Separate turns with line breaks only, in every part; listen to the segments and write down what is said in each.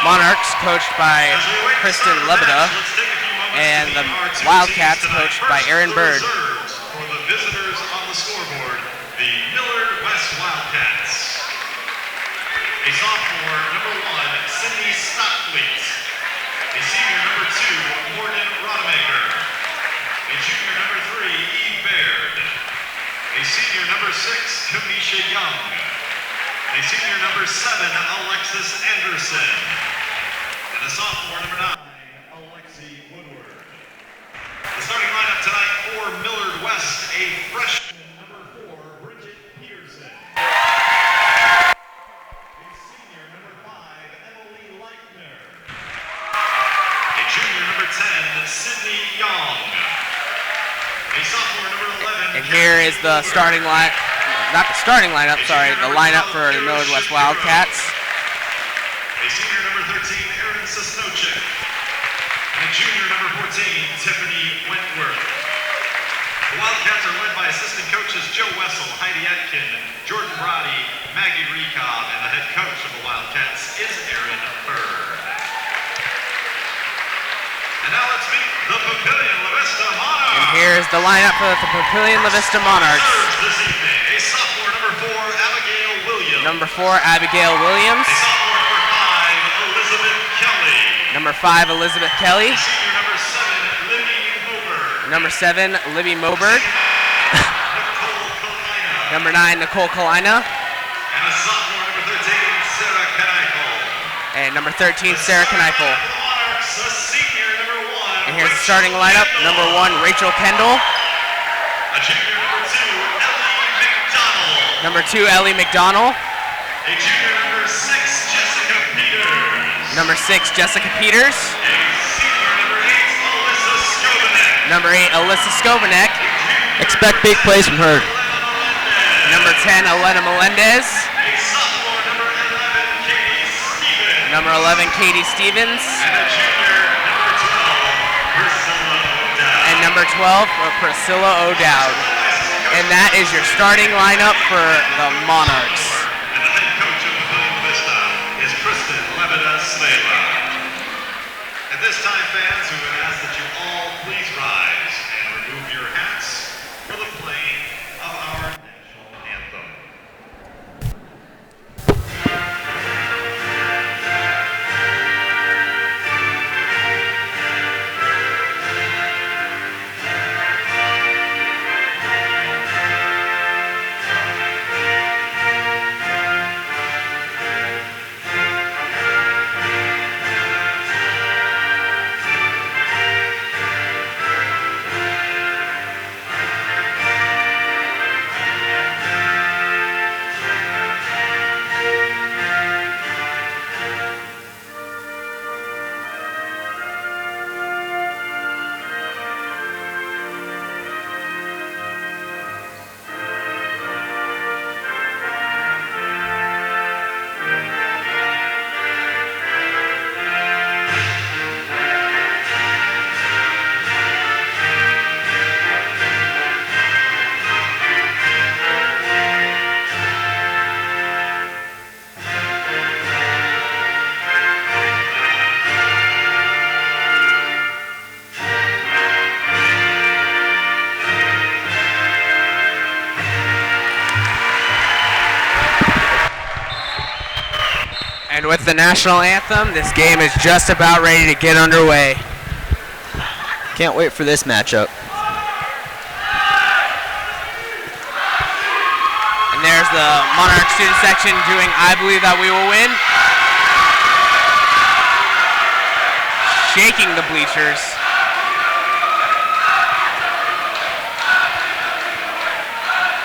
Monarchs, coached by Kristen Lebeda, and the Wildcats, coached by Aaron Bird.
For the visitors on the scoreboard, the Millard West Wildcats. A sophomore, number 1, Sydney Stockfleet. A senior, number 2, Morgan Rodemaker. A junior, number 3, Eve Baird. A senior, number 6, Kamisha Young. A senior, number 7, Alexis Anderson. And a sophomore, number 9, Alexi Woodward. The starting lineup tonight for Millard West, a freshman, number 4, Bridget Peterson. A senior, number 5, Emily Leitner. A junior, number 10, Sydney Young. A sophomore, number 11.
And here is the starting line, not the starting lineup, sorry, the lineup for the Millard West Wildcats.
A senior, number 13, Erin Sosnochik. And junior, number 14, Tiffany Wentworth. The Wildcats are led by assistant coaches Joe Wessel, Heidi Etkin, Jordan Brody, Maggie Rekov, and the head coach of the Wildcats is Aaron Bird. And now let's meet the Papillion La Vista Monarchs.
And here's the lineup for the Papillion La Vista Monarchs.
This evening, a sophomore, number 4, Abigail Williams.
Number 4, Abigail Williams.
A sophomore, number 5, Elizabeth Kelly.
Number 5, Elizabeth Kelly.
Senior, number 7, Libby Moberg.
Number 7, Libby Moberg.
Nicole Kalina.
Number 9, Nicole Kalina.
And a sophomore, number 13, Sarah Kneifel.
And number 13, Sarah Kneifel.
Monarchs, a senior, number 1.
And here's the starting lineup. Number 1, Rachel Kendall.
A junior, number 2, Ellie McDonald.
Number 2, Ellie McDonald.
A junior, number 6, Jessica Peters.
Number 6, Jessica Peters.
A senior, number 8, Alyssa Skovanek.
Number 8, Alyssa Skovanek.
Expect big plays from her.
Number 10, Elena Melendez.
A sophomore, number 11, Katie Stevens.
Number 11, Katie Stevens.
And a junior, number 12, Priscilla O'Dowd.
And number 12, Priscilla O'Dowd. And that is your starting lineup for the Monarchs.
And the head coach of Papillion La Vista is Kristen Lebeda-Svela. At this time, fans, we would ask that you all please rise and remove your hats for the playing of our national anthem.
And with the national anthem, this game is just about ready to get underway.
Can't wait for this matchup.
And there's the Monarch student section doing I Believe That We Will Win. Shaking the bleachers.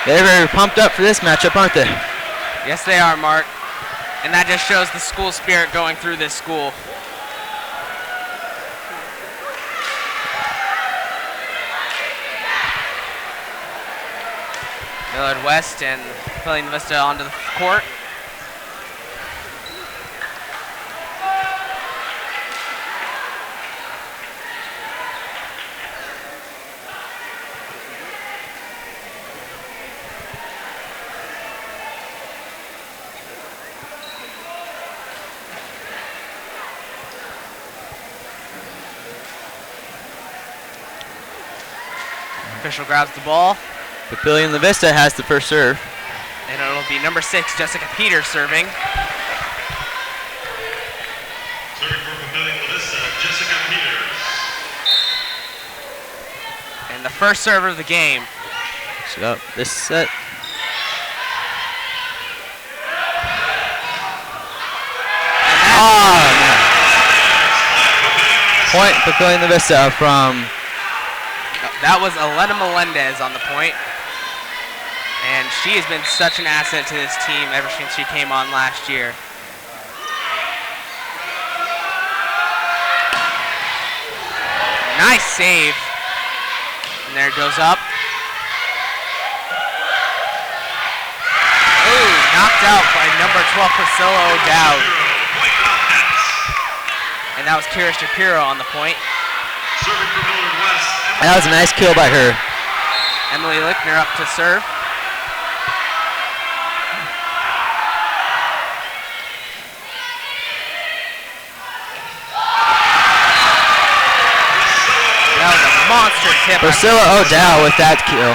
They're very pumped up for this matchup, aren't they?
Yes, they are, Mark. And that just shows the school spirit going through this school. Millard West and Papillion La Vista onto the court. Official grabs the ball.
Papillion La Vista has the first serve.
And it'll be number 6, Jessica Peters, serving.
Serving for Papillion La Vista, Jessica Peters.
And the first serve of the game.
So this set. Oh, no. Point Papillion La Vista from.
That was Elena Melendez on the point. And she has been such an asset to this team ever since she came on last year. Nice save. And there it goes up. Ooh, knocked out by number 12, Priscilla O'Dowd. And that was Kira Shapiro on the point.
Serving for Millard West.
That was a nice kill by her.
Emily Lickner up to serve. That was a monster tip.
Priscilla O'Dowd with that kill.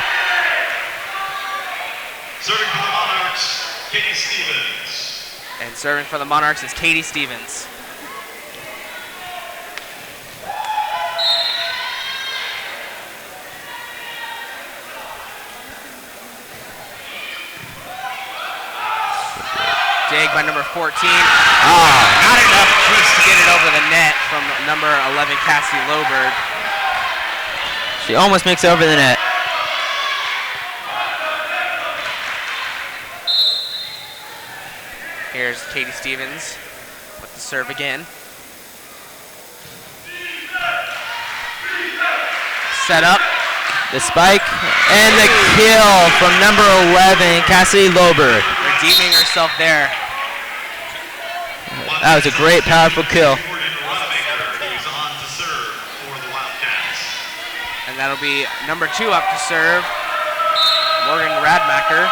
Serving for the Monarchs, Katie Stevens.
And serving for the Monarchs is Katie Stevens. Dig by number 14. Not enough juice to get it over the net from number 11, Cassie Loberg.
She almost makes it over the net.
Here's Katie Stevens with the serve again. Set up.
The spike and the kill from number 11, Cassie Loberg.
Redeeming herself there.
That was a great, powerful kill.
And that'll be number 2 up to serve, Morgan Radmacher.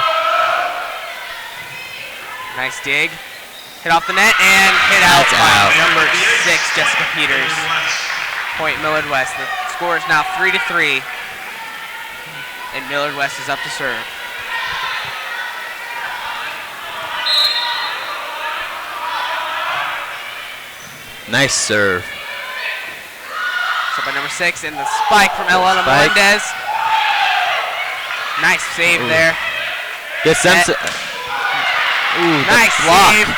Nice dig. Hit off the net and hit out by number 6, Jessica Peters. Point Millard West. The score is now 3-3. And Millard West is up to serve.
Nice serve.
So by number 6 and the spike from Elena Melendez. Nice save there.
Gets them.
Nice save.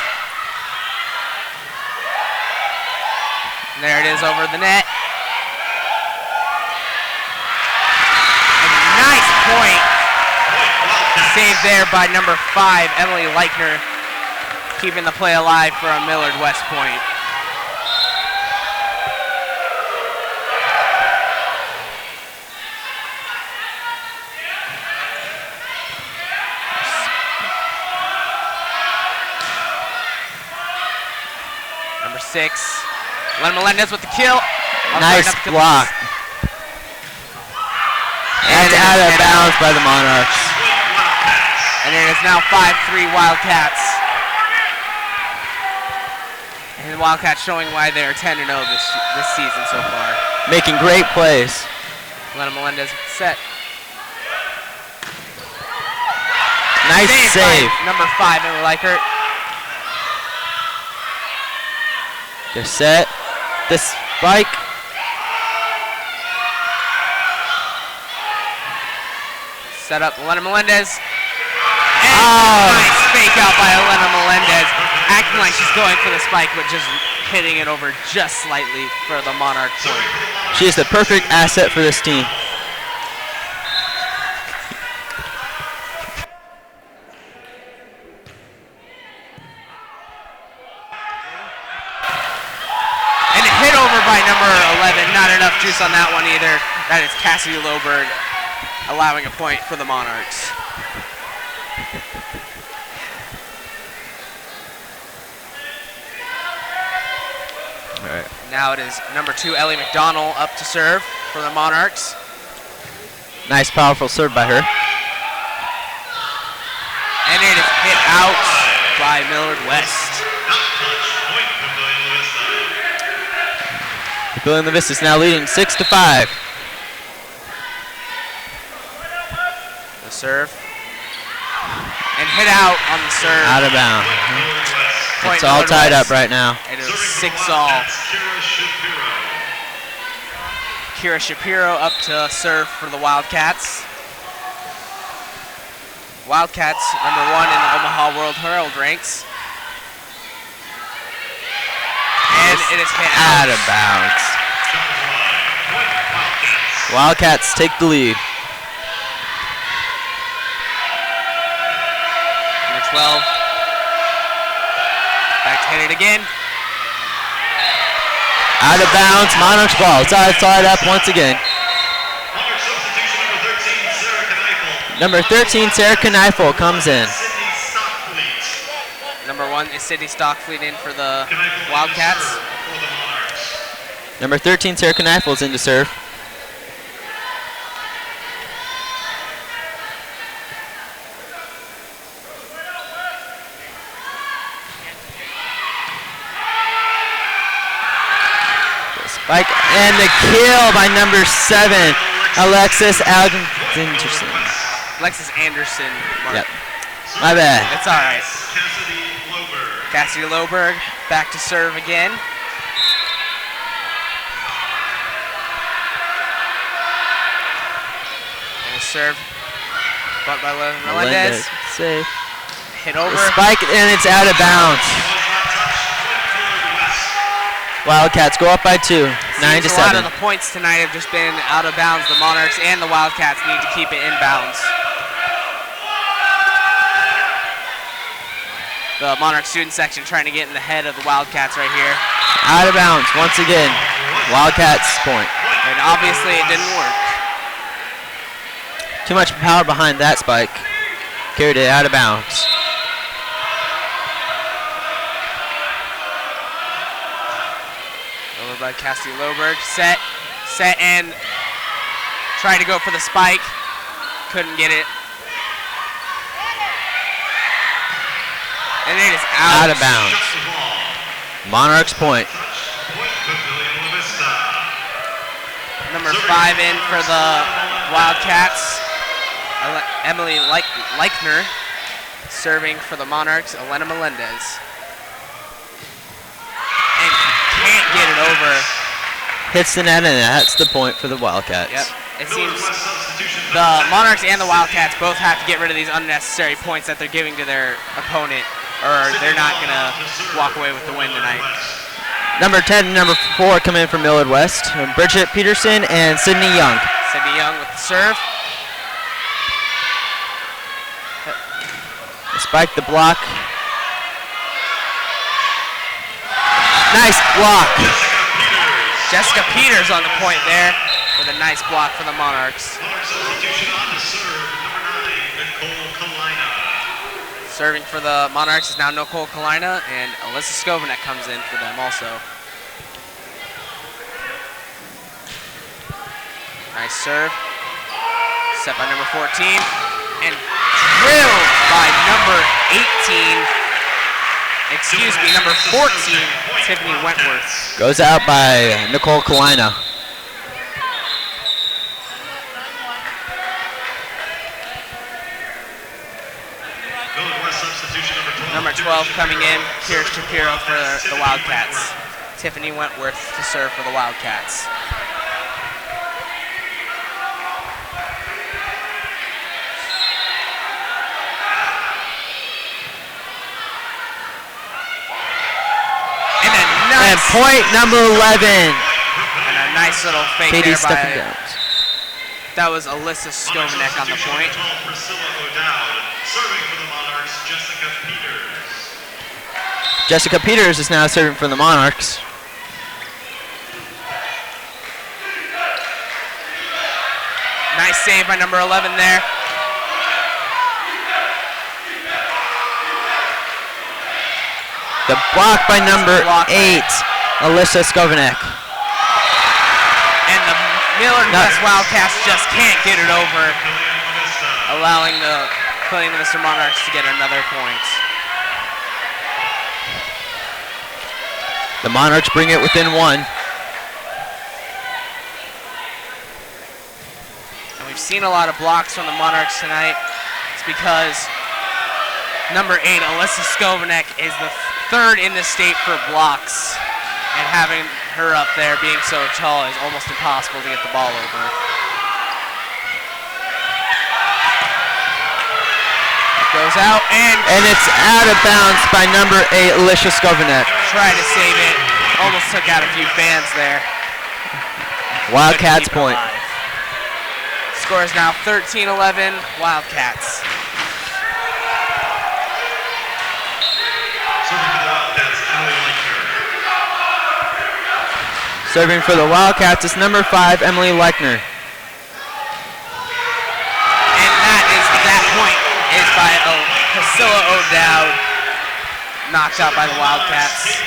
And there it is over the net. Nice point. Save there by number 5, Emily Leichner, keeping the play alive for a Millard West point. Number 6, Len Melendez with the kill.
Nice block. And out of bounds by the Monarchs.
And it is now 5-3 Wildcats. And the Wildcats showing why they are 10-0 this season so far.
Making great plays.
Lena Melendez with the set.
Nice save.
Number 5, Emily Leichert.
The set. The spike.
Set up Elena Melendez. And nice fake out by Elena Melendez. Acting like she's going for the spike, but just hitting it over just slightly for the Monarch point.
She is the perfect asset for this team.
And a hit over by number 11. Not enough juice on that one either. That is Cassie Loberg, allowing a point for the Monarchs.
All right.
Now it is number 2, Ellie McDonald, up to serve for the Monarchs.
Nice, powerful serve by her.
And it is hit out by Millard West.
Papillion La Vista is now leading 6-5.
Serve. And hit out on the serve.
Out of bounds.
Point
It's all
Millard
tied
West.
up right now.
And it was
Serving for the
6-all.
Wildcats, Kira Shapiro.
Kira Shapiro up to serve for the Wildcats. Wildcats, number 1 in the Omaha World Herald ranks. And it is hit
Out of bounds. Wildcats take the lead.
Number 12. Back to hit it again.
Out of bounds. Monarchs ball. It's tied up once again.
Monarch substitution
Number 13, Sarah Kneifel comes in.
Sydney Stockfleet.
Number 1 is Sydney Stockfleet in for the
Kneifel
Wildcats.
in to serve for the Monarchs.
Number 13, Sarah Kneifel is in to serve. Spike and the kill by number 7, Alexis Anderson.
Alexis Anderson. Mark.
Yep. My bad.
It's all right.
Cassidy Loberg.
Cassidy Loberg back to serve again. And a serve. Bumped by Melendez.
Safe.
Hit over.
The spike and it's out of bounds. Wildcats go up by 2, 9-7.
A lot of the points tonight have just been out of bounds. The Monarchs and the Wildcats need to keep it in bounds. The Monarch student section trying to get in the head of the Wildcats right here.
Out of bounds once again. Wildcats point.
And obviously it didn't work.
Too much power behind that spike. Carried it out of bounds.
Over by Cassidy Loberg. Set and tried to go for the spike. Couldn't get it. And it is
out of bounds. Monarchs point.
Papillion La Vista.
Number 5 in for the Wildcats. Emily Leichner serving for the Monarchs. Elena Melendez. And can't get it over.
Hits the net and that's the point for the Wildcats.
Yep. It seems the Monarchs and the Wildcats both have to get rid of these unnecessary points that they're giving to their opponent, or they're not going to walk away with the win tonight.
Number 10 and number 4 come in from Millard West. Bridget Peterson and Sydney Young.
Sydney Young with the serve.
Spike the block. Nice block.
Jessica
Jessica
Peters.
Peters on the point there with a nice block for the Monarchs.
Monarch substitution on to serve, number 9, Nicole Kalina.
Serving for the Monarchs is now Nicole Kalina, and Alyssa Skovanek comes in for them also. Nice serve. Set by number 14. And drilled by number 18. Excuse me, number 14, Tiffany Wentworth.
Goes out by Nicole Kalina.
Millard West substitution
Number 12 coming in, Kira Shapiro for the Wildcats. Tiffany Wentworth to serve for the Wildcats.
And point number 11.
And a nice little fake
Katie
there
stepping
by,
down.
that was Alyssa Skovanek on the point.
Priscilla O'Dowd. Serving for the Monarchs, Jessica Peters.
Jessica Peters is now serving for the Monarchs.
Nice save by number 11 there.
The block by number 8, Alyssa Skovanek.
And the Millard West Wildcats just can't get it over, allowing the Papillion La Vista Monarchs to get another point.
The Monarchs bring it within 1.
And we you've seen a lot of blocks from the Monarchs tonight, it's because number 8, Alyssa Skovanek, is the 3rd in the state for blocks. And having her up there being so tall is almost impossible to get the ball over. Goes out and
it's out of bounds by number 8, Alicia Skovanek.
Tried to save it. Almost took out a few fans there.
Wildcats point.
Score is now 13-11, Wildcats.
Serving for the Wildcats,
Serving for the Wildcats is number 5, Emily Lechner.
And that point is by Priscilla O'Dowd, knocked out by the Wildcats.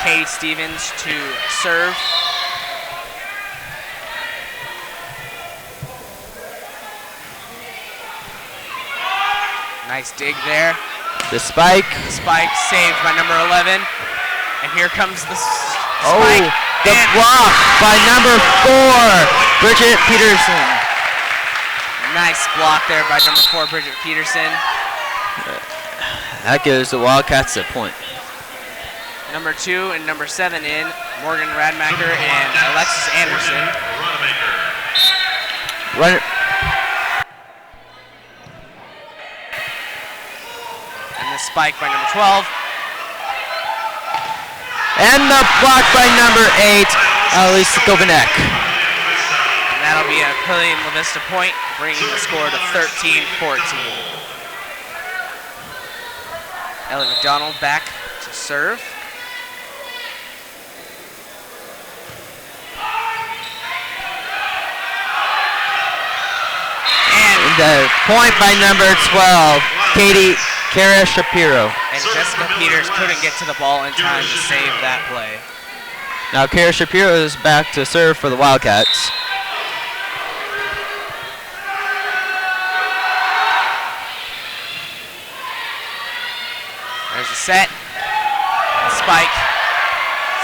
Katie Stevens to serve. Nice dig there.
The spike.
Spike saved by number 11. And here comes the spike.
The block by number 4, Bridget Peterson.
Nice block there by number 4, Bridget Peterson.
That gives the Wildcats a point.
Number 2 and number 7 in, Morgan Radmacher and Alexis Anderson. And the spike by number 12.
And the block by number 8, Alicia Skovanek.
And that'll be a Papillion La Vista point, bringing the score to 13-14. Ellie McDonald back to serve.
And the point by number 12, Kara Shapiro.
And Jessica Peters couldn't get to the ball in time to save that play.
Now Kara Shapiro is back to serve for the Wildcats.
There's a set. Spike.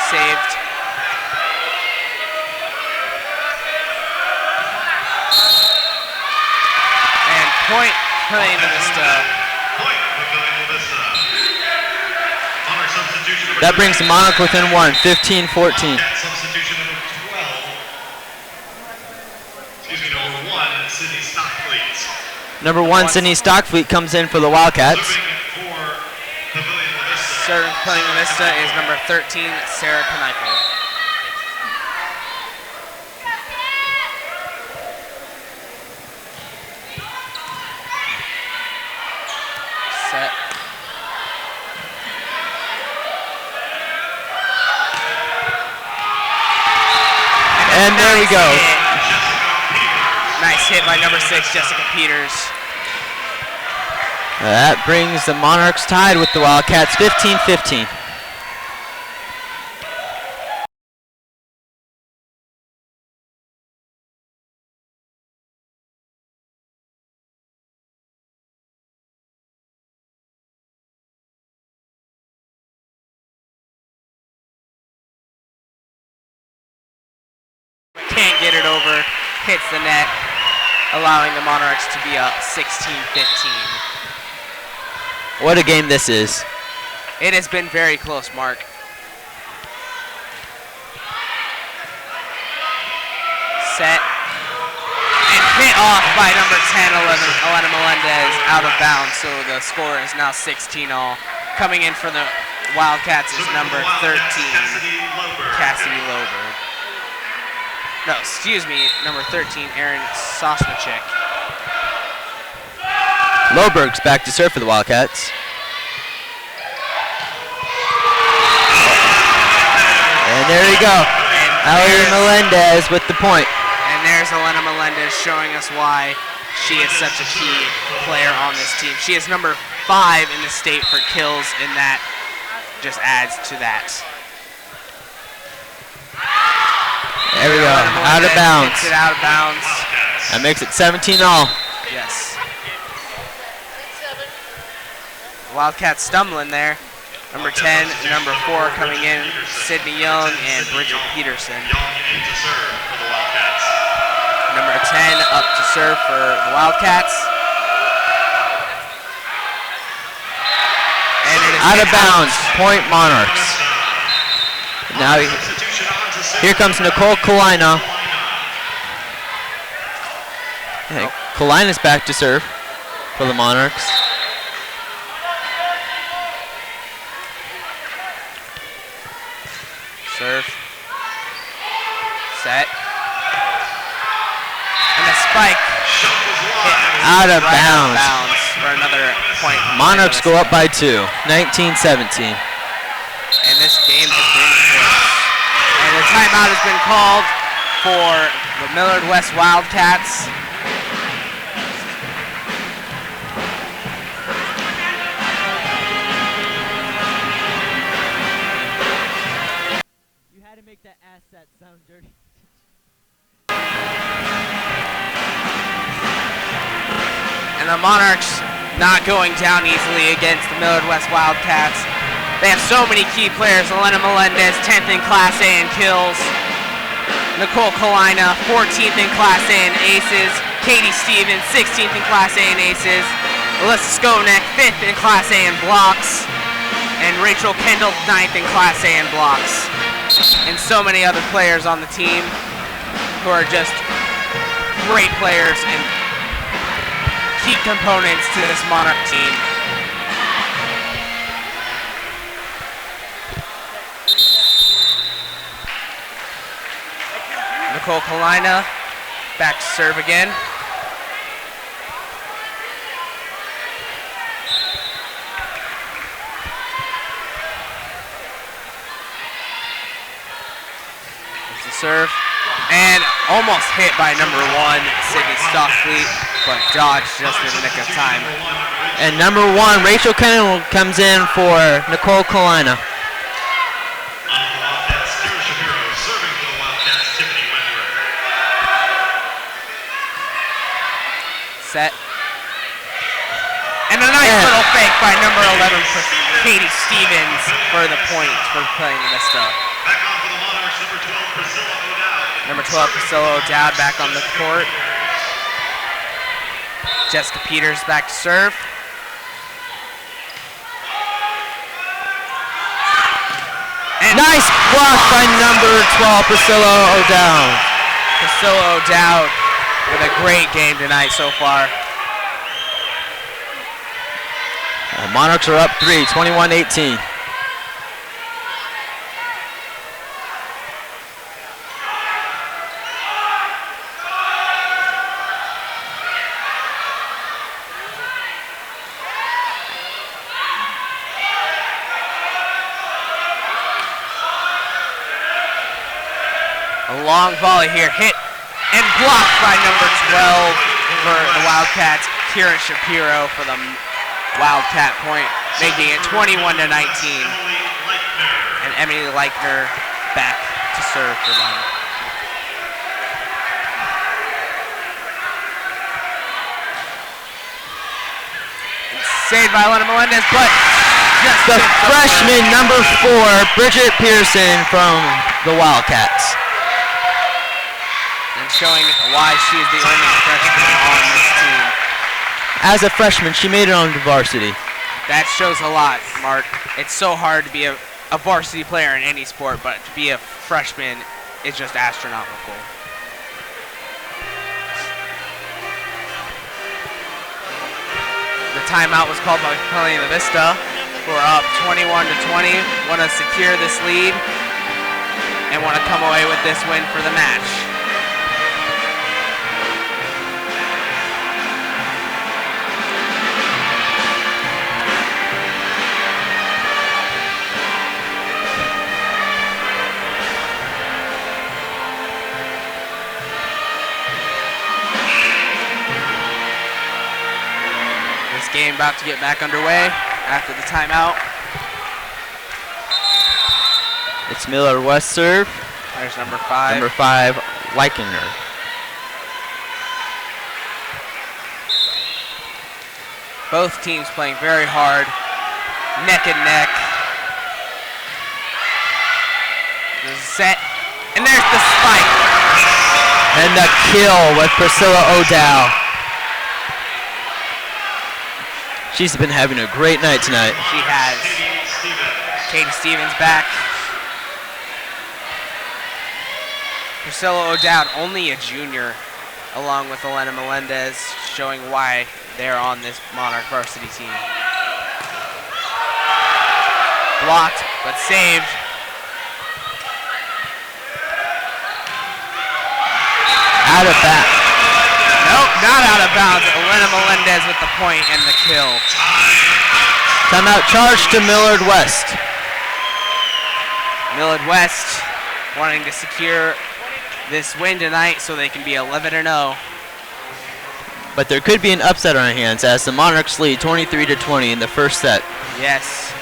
Saved. And point Papillion La Vista.
That brings the Monarch within 1, 15-14.
Substitution number 12. Excuse me, number 1, Sydney Stockfleet.
Number 1, Sydney Stockfleet comes in for the Wildcats.
Serving Papillion La Vista is number 13, Sarah Knife. Set.
And there we go.
Nice hit by number 6, Jessica Peters.
That brings the Monarchs tied with the Wildcats, 15-15.
Can't get it over, hits the net, allowing the Monarchs to be up 16-15.
What a game this is.
It has been very close, Mark. Set. And hit off by number 10, Elena Melendez, out of bounds, so the score is now 16-all. Coming in for the Wildcats is number 13, Cassidy Loberg. No, excuse me, number 13, Erin Sosnichek.
Loberg's back to serve for the Wildcats. And there you go. Ellie Melendez with the point.
And there's Elena Melendez showing us why she is such a key player on this team. She is number 5 in the state for kills, and that just adds to that.
There we go. Out of bounds.
Gets it out of bounds.
That makes it 17-all.
Yes. Wildcats stumbling there. Number 10 and number 4 coming in, Sydney Young and Bridget Peterson.
Young in to serve for the Wildcats.
Number 10 up to serve for the Wildcats. And it is
Out of bounds, point Monarchs. Now here comes Nicole Kalina. Hey, Kalina's back to serve for the Monarchs.
Serve. Set. And the spike.
Out of bounds.
For another point.
Monarchs go up by 2, 19-17.
And this game has been close. And the timeout has been called for the Millard West Wildcats.
You had to make that asset sound dirty.
And the Monarchs not going down easily against the Millard West Wildcats. They have so many key players. Elena Melendez, 10th in Class A in kills. Nicole Kalina, 14th in Class A in aces. Katie Stevens, 16th in Class A in aces. Alyssa Skonek, 5th in Class A in blocks. And Rachel Kendall, 9th in Class A in blocks. And so many other players on the team who are just great players and key components to this Monarch team. Nicole Kalina back to serve again. There's the serve. And almost hit by number 1, Sydney Stockfleet, but dodged just in the nick of time.
And number 1, Rachel Kendall comes in for Nicole Kalina.
Set. And a nice little fake by number 11 for Katie Stevens for the point for playing the Vista.
Back on for the Monarchs, number 12, Priscilla O'Dowd.
Number 12, Priscilla O'Dowd back on the court. Jessica Peters back to serve. And
Nice block by number 12, Priscilla O'Dowd.
Priscilla O'Dowd with a great game tonight so far.
Monarchs are up 3, 21-18.
A long volley here, hit and blocked by number 12 for the Wildcats, Kira Shapiro for the Wildcat point, making it 21-19. And Emily Leichner back to serve for them. And saved by Elena Melendez, but just
The freshman, number 4, Bridget Pearson from the Wildcats.
And showing why she is the only freshman on this team.
As a freshman, she made it on to varsity.
That shows a lot, Mark. It's so hard to be a varsity player in any sport, but to be a freshman is just astronomical. The timeout was called by Papillion La Vista, who are up 21-20, want to secure this lead, and want to come away with this win for the match. Game about to get back underway after the timeout.
It's Millard West serve.
There's number 5.
Number 5, Leichner.
Both teams playing very hard, neck and neck. There's a set, and there's the spike.
And the kill with Priscilla O'Dowd. She's been having a great night tonight.
She has. Katie Stevens back. Priscilla O'Dowd, only a junior, along with Elena Melendez, showing why they're on this Monarch varsity team. Blocked, but saved.
Out of bounds.
Nope, not out of bounds. Elena Melendez with the point and the kill.
Timeout charge to Millard West.
Millard West wanting to secure this win tonight so they can be 11-0.
But there could be an upset on our hands as the Monarchs lead 23-20 in the first set.
Yes.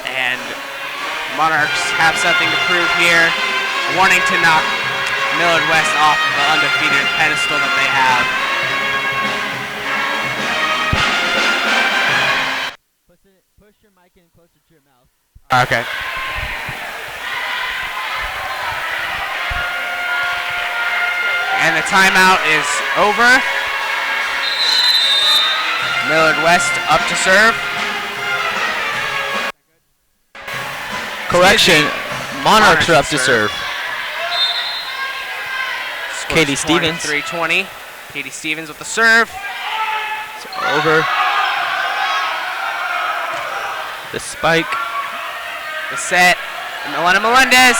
And Monarchs have something to prove here, wanting to knock Millard West off of the undefeated pedestal that they have.
Push your mic in closer to your mouth.
Okay. And the timeout is over. Millard West up to serve.
Correction, Monarchs are up to serve. Katie Stevens.
23-20. Katie Stevens with the serve.
It's over. The spike.
The set. And Elena Melendez.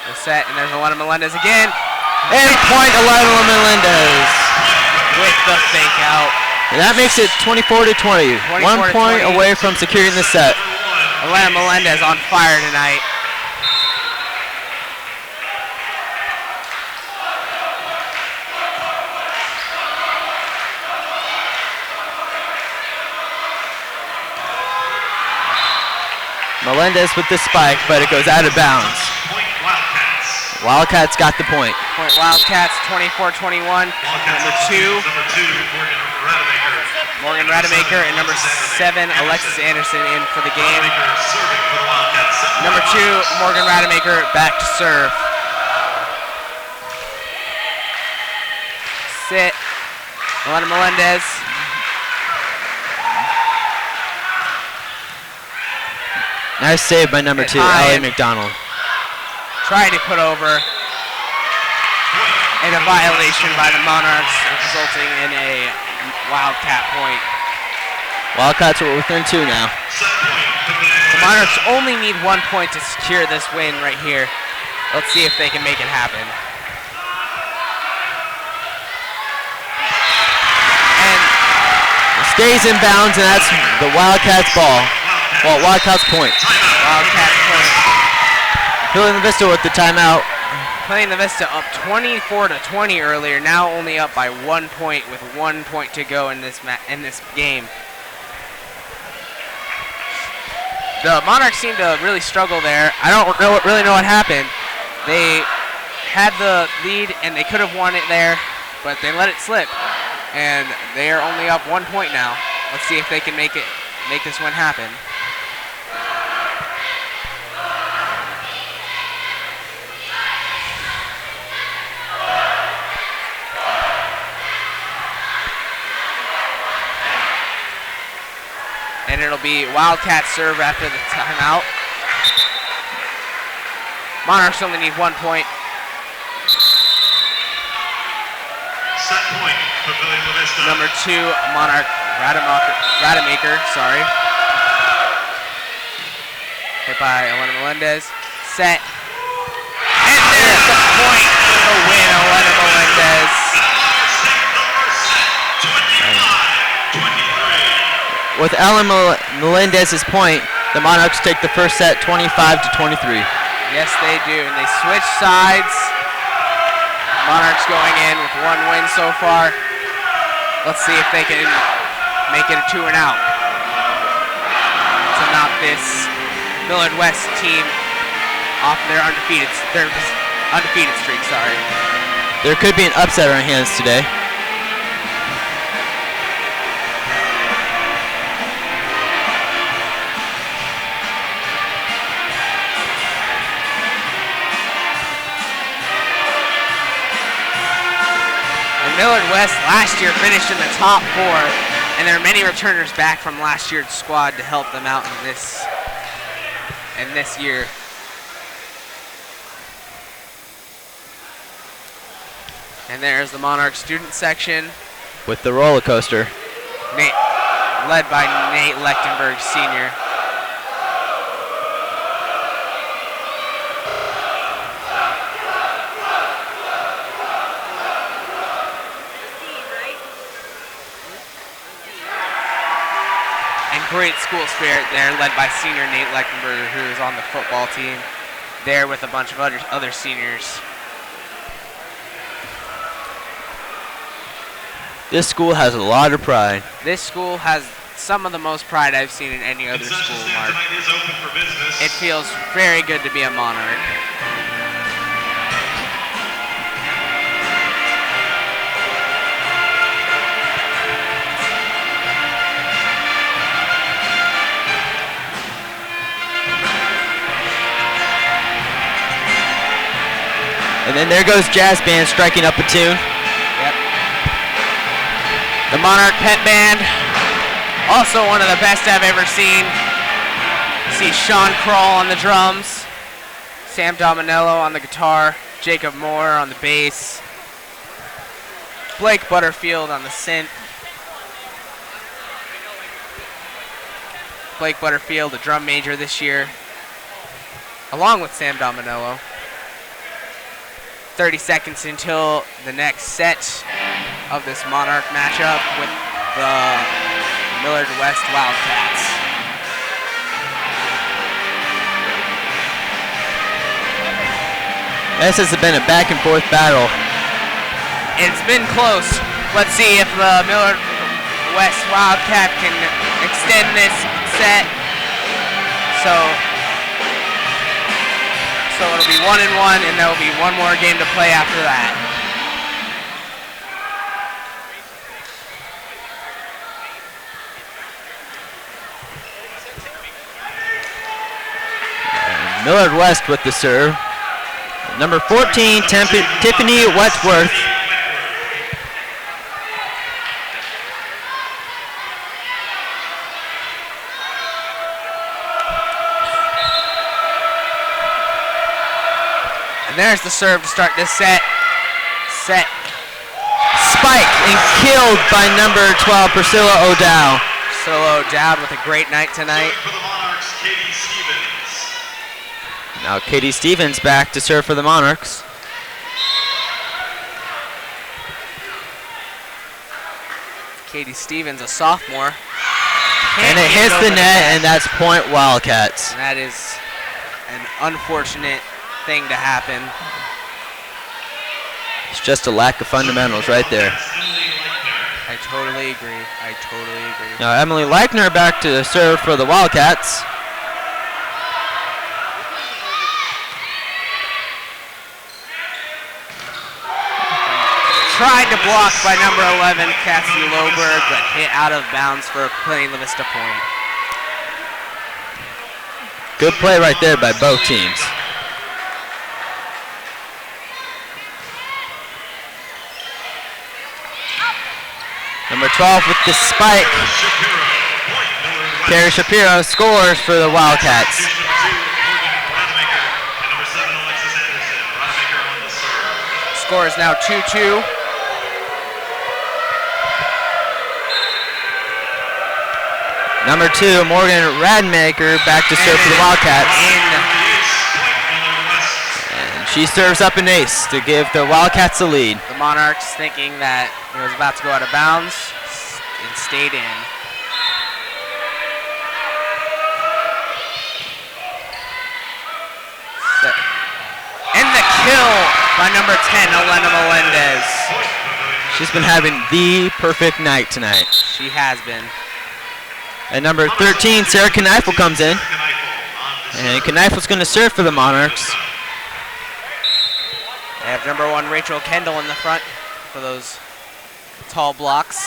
The set, and there's Elena Melendez again.
And point Elena Melendez.
With the fake out.
And that makes it 24-20. 1 point away from securing the set.
Elena Melendez on fire tonight.
Melendez with the spike, but it goes out of bounds.
Point Wildcats.
Wildcats got the point.
Point Wildcats, 24-21. Number two, Morgan Rademacher, and number 7, Alexis Anderson in for the game. Number 2, Morgan Rademacher back to serve. Sit. Elena Melendez.
Nice save by number 2, Ellie McDonald.
Tried to put over. And a violation by the Monarchs, resulting in a Wildcat point.
Wildcats are within 2 now.
The Monarchs only need 1 point to secure this win right here. Let's see if they can make it happen. And
it stays in bounds, and that's the Wildcats ball. Well, Wildcats point.
Wildcats point.
Papillion La Vista with the timeout.
Papillion La Vista up 24-20 earlier, now only up by 1 point with 1 point to go in this game. The Monarchs seem to really struggle there. I don't really know what happened. They had the lead and they could have won it there, but they let it slip. And they are only up 1 point now. Let's see if they can make this one happen. And it'll be Wildcat serve after the timeout. Monarchs only need 1 point.
Set point, Papillion La Vista.
Number 2, Monarch Rademacher, sorry. Hit by Elena Melendez. Set. And there's the point for the win, Elena Melendez.
With Ellen Melendez's point, the Monarchs take the first set 25-23.
Yes, they do, and they switch sides. Monarchs going in with 1 win so far. Let's see if they can make it a 2 and out to knock this Millard West team off their undefeated streak. Sorry.
There could be an upset on our hands today.
Millard West last year finished in the top 4, and there are many returners back from last year's squad to help them out in this year. And there's the Monarch student section.
With the roller coaster.
Led by Nate Lechtenberg, senior. And great school spirit there, led by senior Nate Lechtenberger, who is on the football team, there with a bunch of other seniors.
This school has a lot of pride.
This school has some of the most pride I've seen in any other school, Mark. It feels very good to be a Monarch.
And then there goes Jazz Band striking up a tune.
Yep. The Monarch Pet Band, also one of the best I've ever seen. See Sean Kroll on the drums, Sam Dominello on the guitar, Jacob Moore on the bass, Blake Butterfield on the synth. Blake Butterfield, a drum major this year, along with Sam Dominello. 30 seconds until the next set of this Monarch matchup with the Millard West Wildcats.
This has been a back and forth battle.
It's been close. Let's see if the Millard West Wildcat can extend this set. So it'll be 1-1, and there'll be one more game to play after that.
And Millard West with the serve. Number 14, Tiffany Wentworth.
And there's the serve to start this set.
Spiked and killed by number 12, Priscilla O'Dow.
Priscilla O'Dowd with a great night tonight.
For the Monarchs, Katie Stevens.
Now Katie Stevens back to serve for the Monarchs.
Katie Stevens, a sophomore.
And it hits the net, and that's point Wildcats.
And that is an unfortunate thing to happen.
It's just a lack of fundamentals right there.
I totally agree.
Now Emily Leichner back to serve for the Wildcats.
Tried to block by number 11, Cassie Loberg, but hit out of bounds for a Papillion La Vista point.
Good play right there by both teams. Number 12 with the spike. Carrie Shapiro scores for the Wildcats.
Score is now 2-2.
Number 2, Morgan Radmaker back to serve for the Wildcats. And she serves up an ace to give the Wildcats the lead.
The Monarchs thinking that it was about to go out of bounds and stayed in. And the kill by number 10, Elena Melendez.
She's been having the perfect night tonight.
She has been.
And number 13, Sarah Kneifel comes in. And Kneifel's going to serve for the Monarchs.
They have number 1, Rachel Kendall in the front for those tall blocks.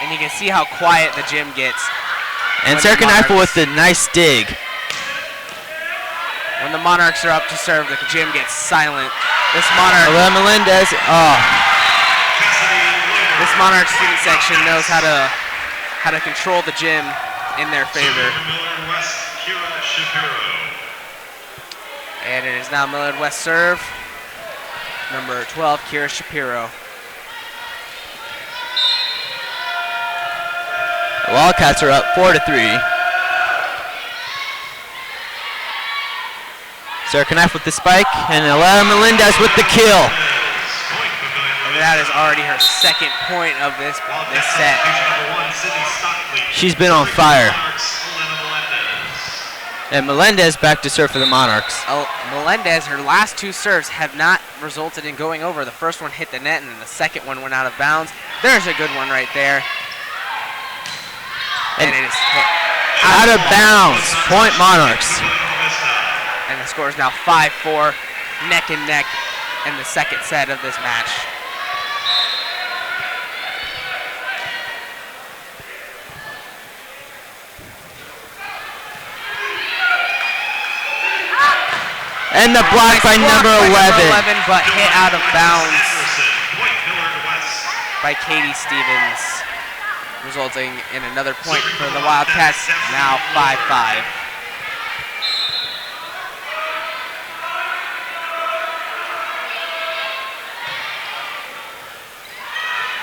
And you can see how quiet the gym gets.
And Sarah Kneifel with the nice dig.
When the Monarchs are up to serve, the gym gets silent. This Monarch
Melendez.
This Monarch student section knows how to control the gym in their favor. And it is now Millard West serve. Number 12, Kira Shapiro.
The Wildcats are up 4-3. Sarah Knife with the spike, and Alana Melendez with the kill.
And that is already her second point of this set.
She's been on fire. And Melendez back to serve for the Monarchs.
Melendez, her last two serves have not resulted in going over. The first one hit the net, and then the second one went out of bounds. There's a good one right there. And it is hit
out of bounds. Point Monarchs.
And the score is now 5-4, neck and neck in the second set of this match.
And the block by number 11.
But hit out of bounds by Katie Stevens, resulting in another point for the Wildcats, now 5-5.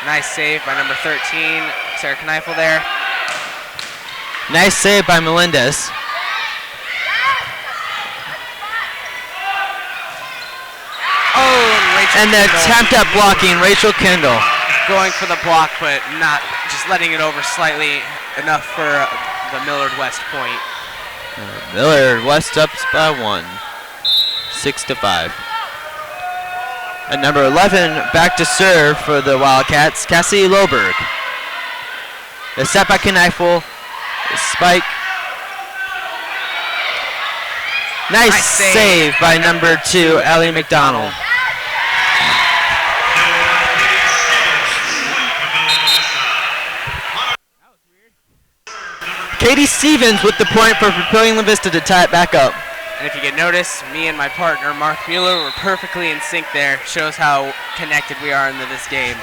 Nice save by number 13, Sarah Kneifel there.
Nice save by Melendez. And the attempt at blocking, Rachel Kendall.
Going for the block, but not just letting it over slightly enough for the Millard West point.
Millard West up by 1, 6-5. And number 11 back to serve for the Wildcats, Cassie Loberg. The set by Kneifel, the spike. Nice save by number 2, Ellie McDonald. Katie Stevens with the point for Papillion La Vista to tie it back up.
And if you can notice, me and my partner, Mark Mueller, were perfectly in sync there. Shows how connected we are into this game.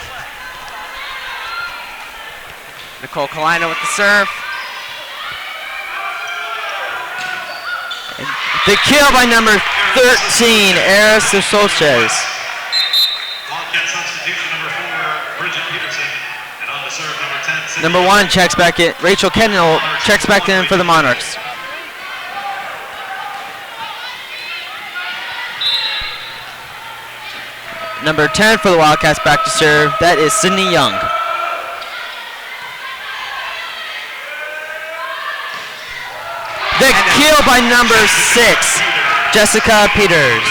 Nicole Kalina with the serve.
And the kill by number 13, Eris Solches.
Wildcat substitution number 4, Bridget Peterson. And on the serve, number 10,
Number 1 checks back in. Rachel Kendall checks back in for the Monarchs. Number 10 for the Wildcats back to serve. That is Sydney Young. The kill by number 6, Jessica Peters.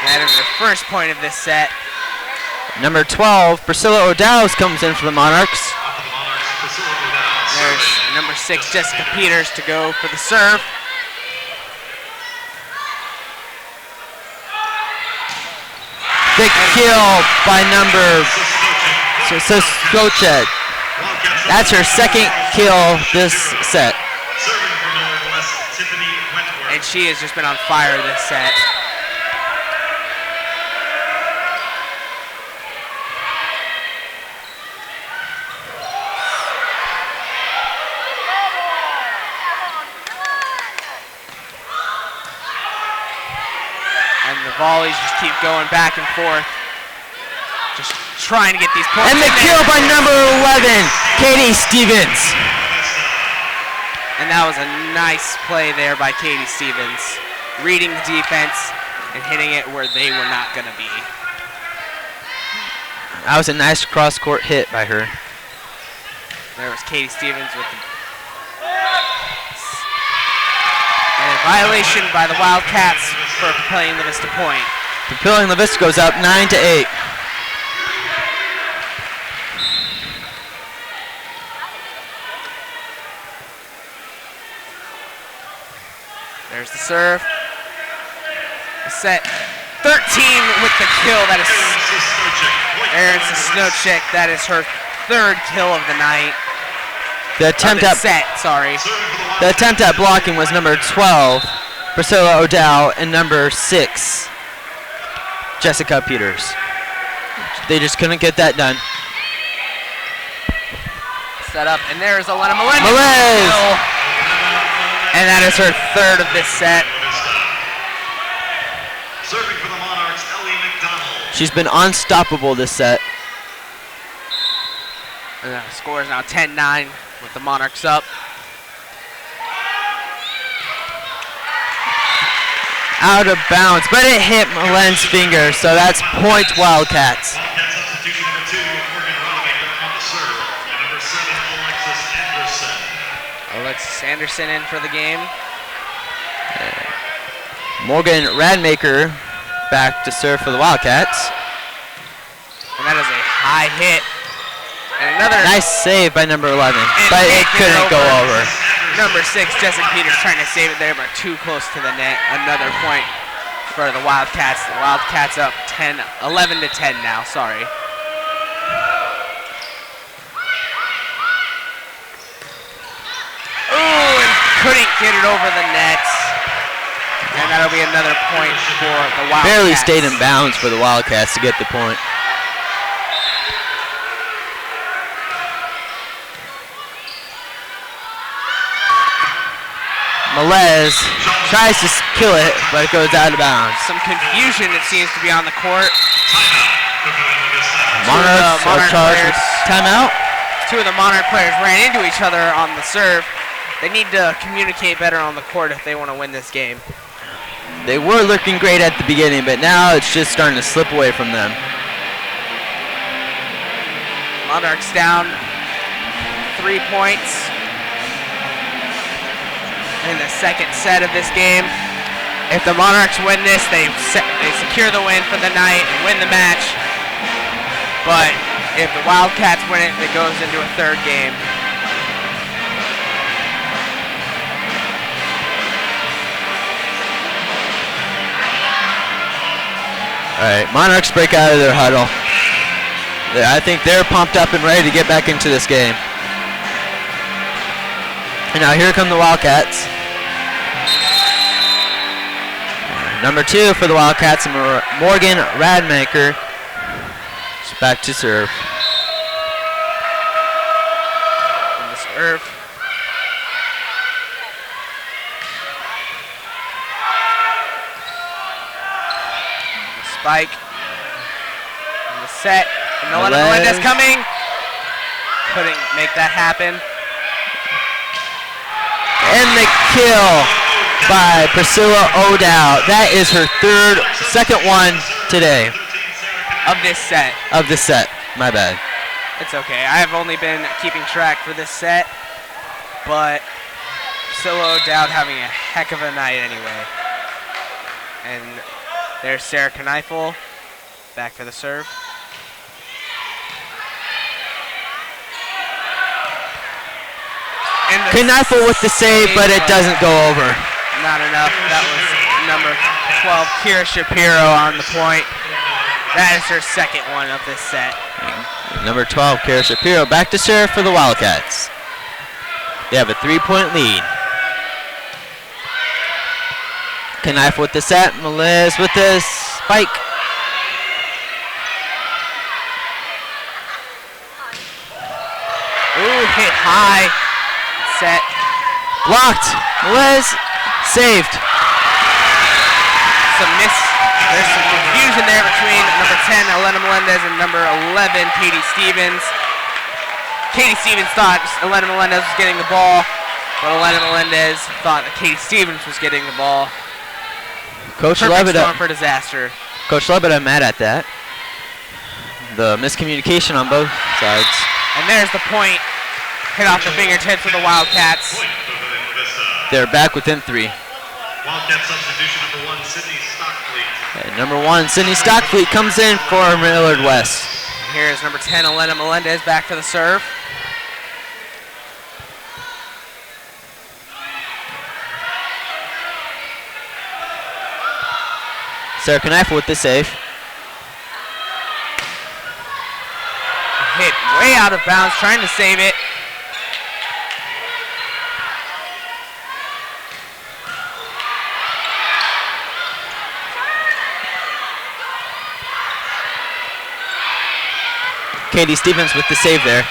That is the first point of this set.
Number 12, Priscilla O'Dowd comes in for the Monarchs.
There's number 6, Jessica Peters, to go for the serve.
The kill by number Skochet. That's her second kill this set.
And she has just been on fire this set. And the volleys just keep going back and forth. Just trying to get these points.
And the kill by number 11, Katie Stevens.
And that was a nice play there by Katie Stevens. Reading the defense and hitting it where they were not going to be.
That was a nice cross-court hit by her.
There was Katie Stevens with the... And a violation by the Wildcats for Papillion La Vista point.
Papillion La Vista goes up 9-8.
There's the serve. The set 13 with the kill. That is Erin Sosnochik. That is her third kill of the night.
The attempt at
set, sorry.
The attempt at blocking was number 12, Priscilla O'Dowd, and number 6, Jessica Peters. They just couldn't get that done.
Set up, and there's Elena Melendez.
Melendez!
And that is her third of this set.
Serving for the Monarchs, Ellie McDonald.
She's been unstoppable this set.
And the score is now 10-9 with the Monarchs up.
Out of bounds, but it hit Melen's finger, so that's point Wildcats.
Wildcat substitution number 2, Morgan Rodemaker on the serve. And number 7, Alexis Anderson.
Alexis Anderson in for the game.
Morgan Radmaker back to serve for the Wildcats.
And that is a high hit. And another
Nice save by number 11, but it couldn't go over.
Number 6, Jessica Peters trying to save it there, but too close to the net. Another point for the Wildcats. The Wildcats up 11 to 10 now, sorry. Ooh, and couldn't get it over the net. And that'll be another point for the Wildcats.
Barely stayed in bounds for the Wildcats to get the point. Melez tries to kill it, but it goes out of bounds.
Some confusion, it seems to be on the court.
Monarchs are charged with timeout.
Two of the Monarch players ran into each other on the serve. They need to communicate better on the court if they want to win this game.
They were looking great at the beginning, but now it's just starting to slip away from them.
Monarchs down 3 points in the second set of this game. If the Monarchs win this, they secure the win for the night and win the match. But if the Wildcats win it, it goes into a third game.
All right, Monarchs break out of their huddle. I think they're pumped up and ready to get back into this game. And now here come the Wildcats. Number 2 for the Wildcats, Morgan Radmaker. She's back to serve.
And the serve. The spike. And the set. And Melendez coming. Couldn't make that happen.
And the kill by Priscilla O'Dowd. That is her second one today.
Of this set.
Of the set, my bad.
It's okay. I have only been keeping track for this set, but Priscilla O'Dowd having a heck of a night anyway. And there's Sarah Kneifel back for the serve.
Kneifel with the save, but it doesn't go over.
Not enough. That was number 12, Kira Shapiro on the point. That is her second one of this set.
Number 12, Kira Shapiro, back to serve for the Wildcats. They have a 3-point lead. Kneifel with the set, Melez with the spike.
Ooh, hit high. Set.
Blocked. Melez saved.
There's some confusion there between number 10, Elena Melendez, and number 11, Katie Stevens. Katie Stevens thought Elena Melendez was getting the ball, but Elena Melendez thought that Katie Stevens was getting the ball.
Coach
Perfect
Levitt.
storm for disaster.
Coach Levitt, I'm mad at that. The miscommunication on both sides.
And there's the point. Hit off the fingertips of the Wildcats.
They're back within 3.
Wildcat substitution number 1, Sydney Stockfleet.
And number 1, Sydney Stockfleet comes in for Millard West.
Here's number 10, Elena Melendez back for the serve.
Sarah Kneifel with the save.
Hit way out of bounds, trying to save it.
Katie Stevens with the save there.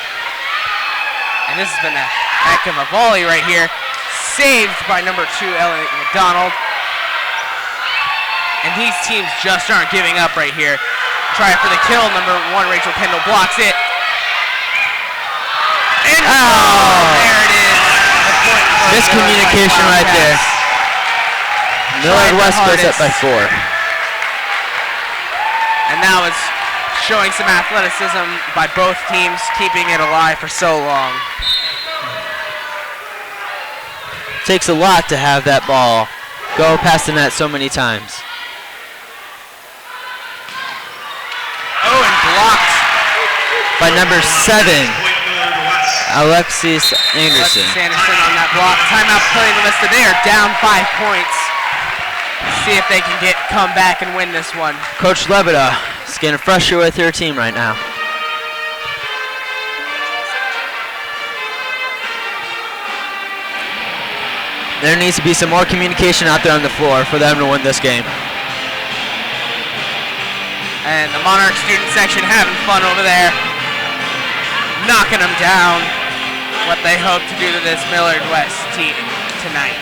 And this has been a heck of a volley right here. Saved by number 2, Ellie McDonald. And these teams just aren't giving up right here. Try for the kill. Number 1, Rachel Kendall blocks it. And there it is.
Miscommunication right there. Millard West goes up by 4.
And now it's showing some athleticism by both teams, keeping it alive for so long.
Takes a lot to have that ball go past the net so many times.
Oh, and blocked
by number 7, Alexis Anderson.
Alexis Anderson on that block. Timeout Papillion La Vista. They are down 5 points. See if they can come back and win this one.
Coach Lebeda is getting frustrated with her team right now. There needs to be some more communication out there on the floor for them to win this game.
And the Monarch student section having fun over there, knocking them down. What they hope to do to this Millard West team tonight.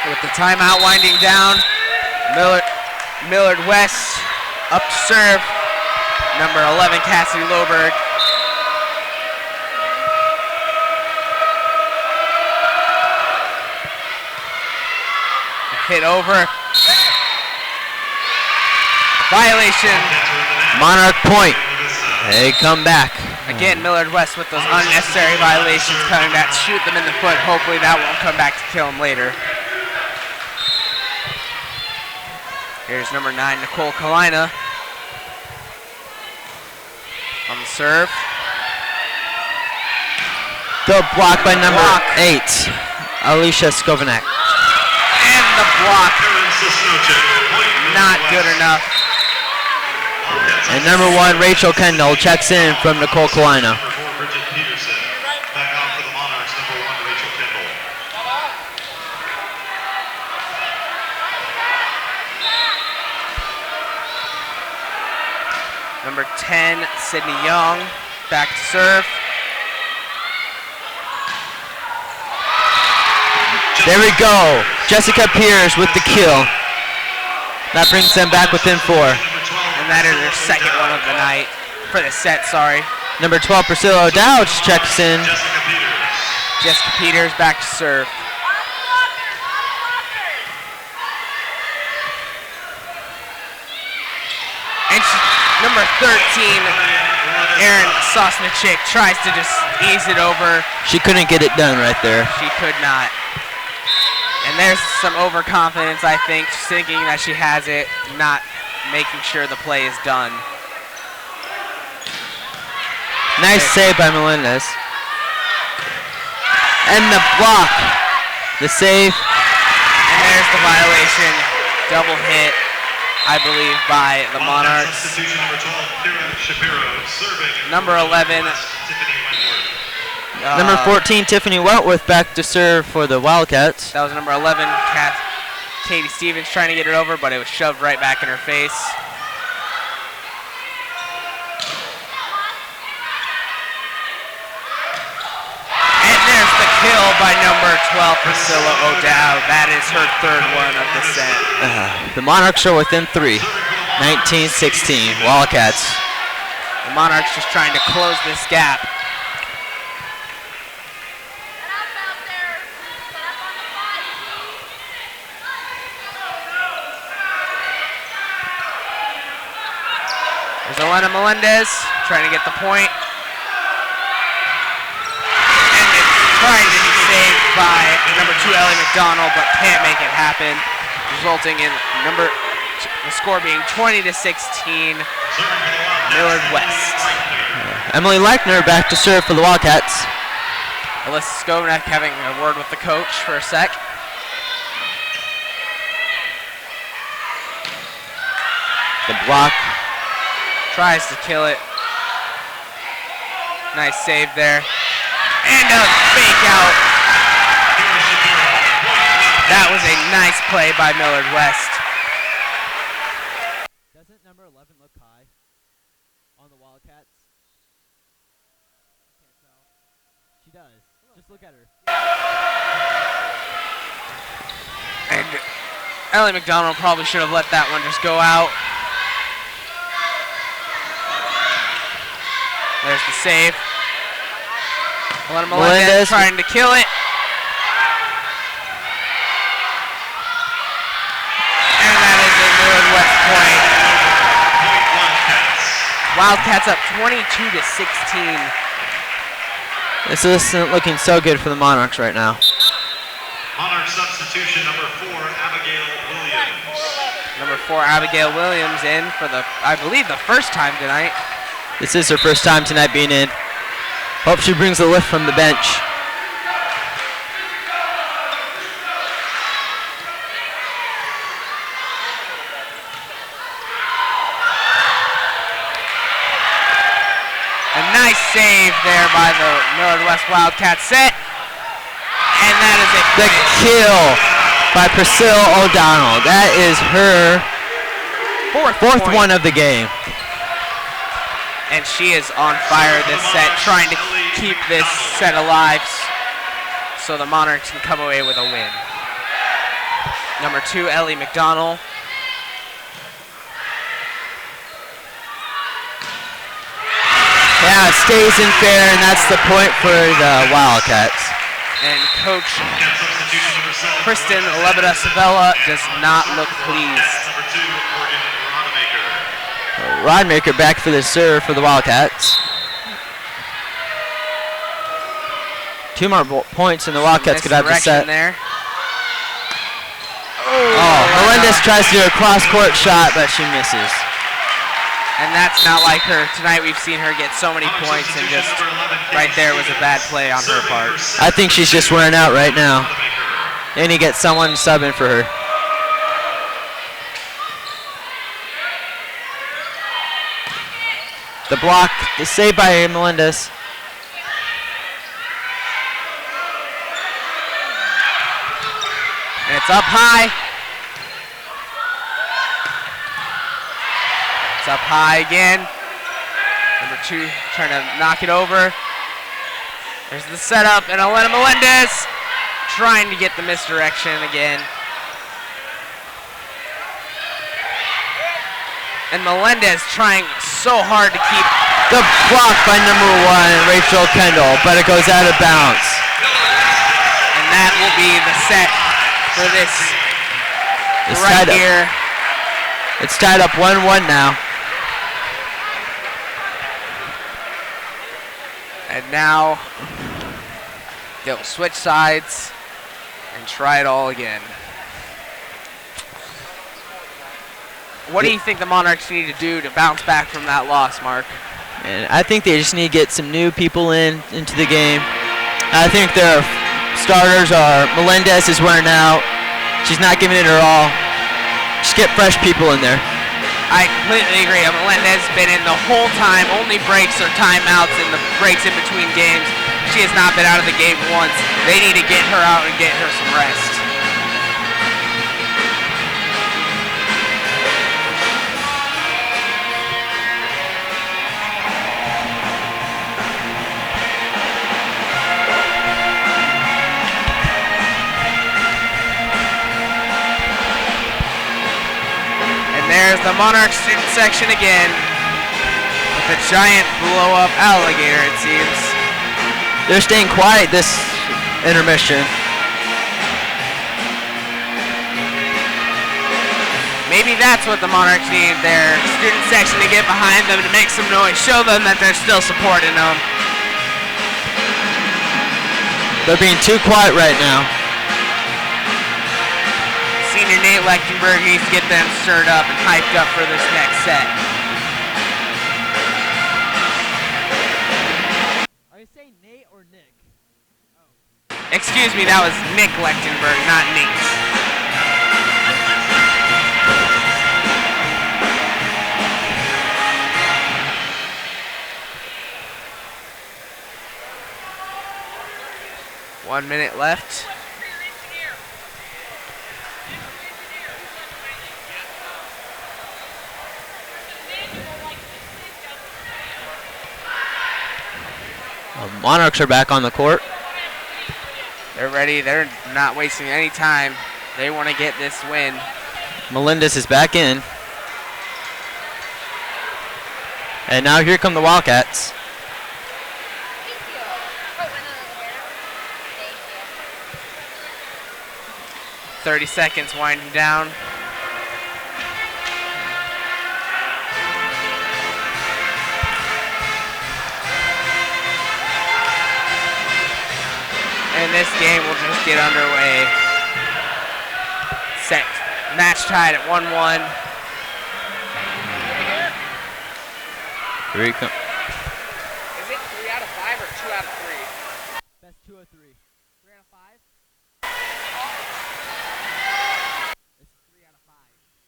With the timeout winding down, Millard West up to serve. Number 11, Cassidy Loberg. Hit over. Violation.
Monarch point. They come back.
Again, Millard West with those unnecessary violations coming back, shoot them in the foot. Hopefully that won't come back to kill them later. Here's number 9, Nicole Kalina. On the serve.
The block by number 8, Alicia Skovanek.
And the block. Not good enough.
And number 1, Rachel Kendall checks in from Nicole Kalina.
Number 10, Sydney Young, back to serve.
There we go. Jessica Pierce with the kill. That brings them back within 4.
And that is their second one of the night. For the set, sorry.
Number 12, Priscilla O'Dowd checks in.
Jessica Peters back to serve. And number 13, Erin Sosnichik tries to just ease it over.
She couldn't get it done right there.
She could not. And there's some overconfidence, I think, thinking that she has it, not making sure the play is done.
Nice save by Melendez. And the block. The save.
And there's the violation. Double hit, I believe, by the Monarchs. Number 11.
Number 14, Tiffany Wentworth back to serve for the Wildcats.
That was number 11, Katie Stevens trying to get it over, but it was shoved right back in her face. And there's the kill by number 12, Priscilla O'Dowd. That is her third one of the set.
The Monarchs are within 3. 19-16, Wildcats.
The Monarchs just trying to close this gap. There's Elena Melendez trying to get the point. And it's trying to be saved by number 2, Ellie McDonald, but can't make it happen, resulting in the score being 20-16, Millard West.
Emily Lechner back to serve for the Wildcats.
Alyssa Skovanek having a word with the coach for a sec.
The block.
Tries to kill it. Nice save there. And a fake out. That was a nice play by Millard West.
Doesn't number 11 look high on the Wildcats? Can't tell. She does. Just look at her.
And Ellie McDonald probably should have let that one just go out. There's the save. Melendez trying to kill it. And that is a Millard West point. Wildcats up 22-16.
This isn't looking so good for the Monarchs right now.
Monarch substitution number 4, Abigail Williams.
Number 4, Abigail Williams in for I believe the first time tonight.
This is her first time tonight being in. Hope she brings a lift from the bench.
A nice save there by the Millard West Wildcats set. And that is
the kill by Priscilla O'Donnell. That is her fourth one of the game.
And she is on fire this set, trying to keep this set alive so the Monarchs can come away with a win. Number 2, Ellie McDonald.
Yeah, it stays in fair, and that's the point for the Wildcats.
And Coach Kristen Lebeda-Savella does not look pleased.
Rodmaker back for the serve for the Wildcats. 2 more points and the Wildcats could have the set.
There.
Oh, Melendez tries to do a cross-court shot, but she misses.
And that's not like her. Tonight we've seen her get so many points, and just right there was a bad play on her part.
I think she's just wearing out right now. They need to get someone subbing for her. The block is saved by Melendez.
And it's up high. It's up high again. Number 2 trying to knock it over. There's the setup, and Elena Melendez trying to get the misdirection again. And Melendez trying so hard to keep
the block by number 1, Rachel Kendall, but it goes out of bounds.
And that will be the set for this
it's
right here.
It's tied up 1-1 now.
And now they'll switch sides and try it all again. What do you think the Monarchs need to do to bounce back from that loss, Mark?
And I think they just need to get some new people into the game. I think their starters are Melendez is wearing out. She's not giving it her all. Just get fresh people in there.
I completely agree. Melendez has been in the whole time. Only breaks or timeouts and the breaks in between games. She has not been out of the game once. They need to get her out and get her some rest. There's the Monarch student section again with a giant blow-up alligator, it seems.
They're staying quiet this intermission.
Maybe that's what the Monarchs need, their student section to get behind them to make some noise, show them that they're still supporting them.
They're being too quiet right now.
Senior Nate Lechtenberg needs to get them stirred up and hyped up for this next set.
Are you saying Nate or Nick?
Excuse me, that was Nick Lechtenberg, not Nate. One minute left.
Monarchs are back on the court.
They're ready. They're not wasting any time. They want to get this win.
Melendez is back in. And now here come the Wildcats.
30 seconds winding down. And this game will just get underway. Set. Match tied at 1-1.
Here he comes.
Is it 3 out of 5 or 2 out of 3?
That's 2 out of 3.
3 out of 5?
It's 3 out of 5.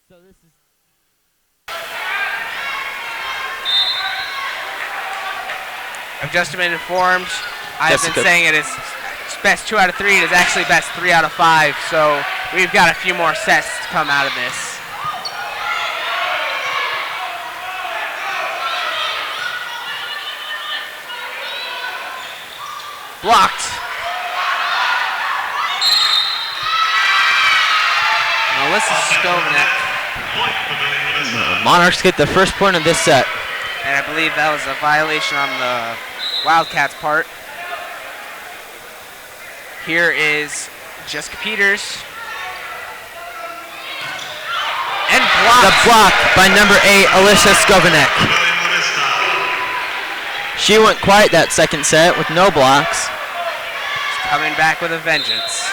So this is.
I've just been informed. I've been saying it is best 2 out of 3. It is actually best 3 out of 5. So we've got a few more sets to come out of this. Blocked. Melissa Skovanek.
Monarchs get the first point of this set.
And I believe that was a violation on the Wildcats' part. Here is Jessica Peters. And blocked.
The block by number 8, Alicia Skovanek. She went quiet that second set with no blocks.
She's coming back with a vengeance.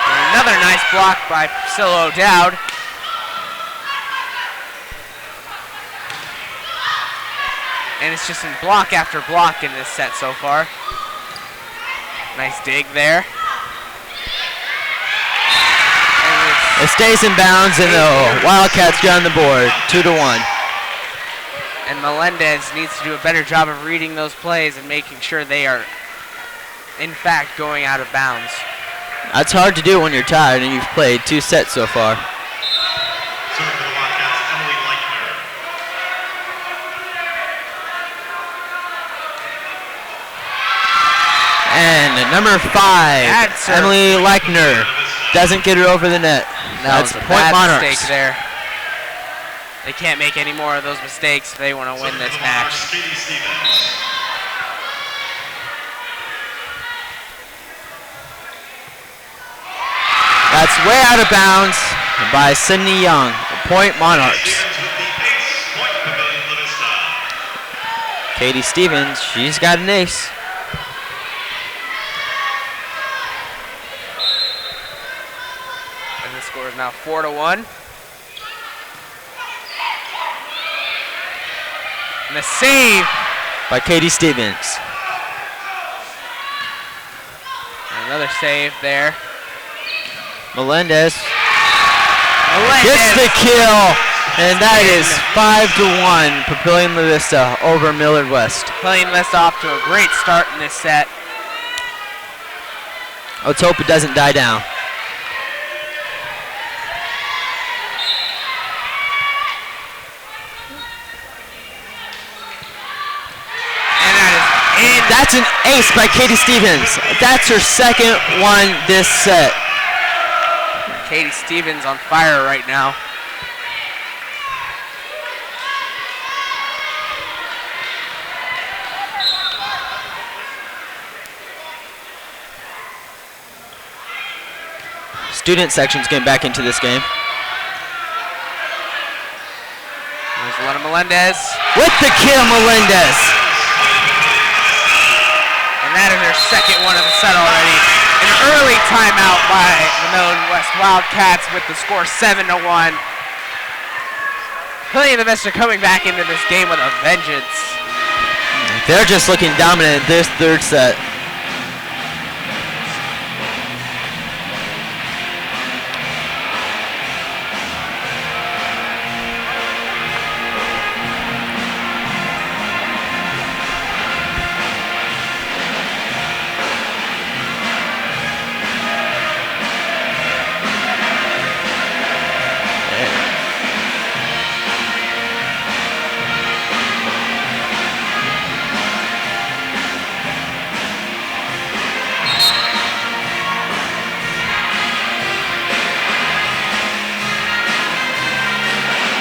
And another nice block by Priscilla O'Dowd. And it's just in block after block in this set so far. Nice dig there.
It stays in bounds and the Wildcats get on the board, 2-1.
And Melendez needs to do a better job of reading those plays and making sure they are, in fact, going out of bounds.
That's hard to do when you're tired and you've played 2 sets so far. And number 5, Emily Leichner, doesn't get it over the net. That's
a
point
bad
Monarchs.
mistake there. They can't make any more of those mistakes if they want to win this match.
That's way out of bounds by Sydney Young. Point Monarchs. Katie Stevens, she's got an ace.
And the score is now 4-1. And the save
by Katie Stevens.
And another save there.
Melendez gets the kill, and that is 5-1. Papillion La Vista over Millard West.
Papillion La Vista off to a great start in this set.
Let's hope it doesn't die down. That's an ace by Katie Stevens. That's her second one this set.
Katie Stevens on fire right now.
Student section's getting back into this game.
There's Elena Melendez.
With the kill, Melendez.
That is her second one of the set already. An early timeout by the Millard West Wildcats with the score 7-1. Papillion La Vista coming back into this game with a vengeance.
They're just looking dominant this third set.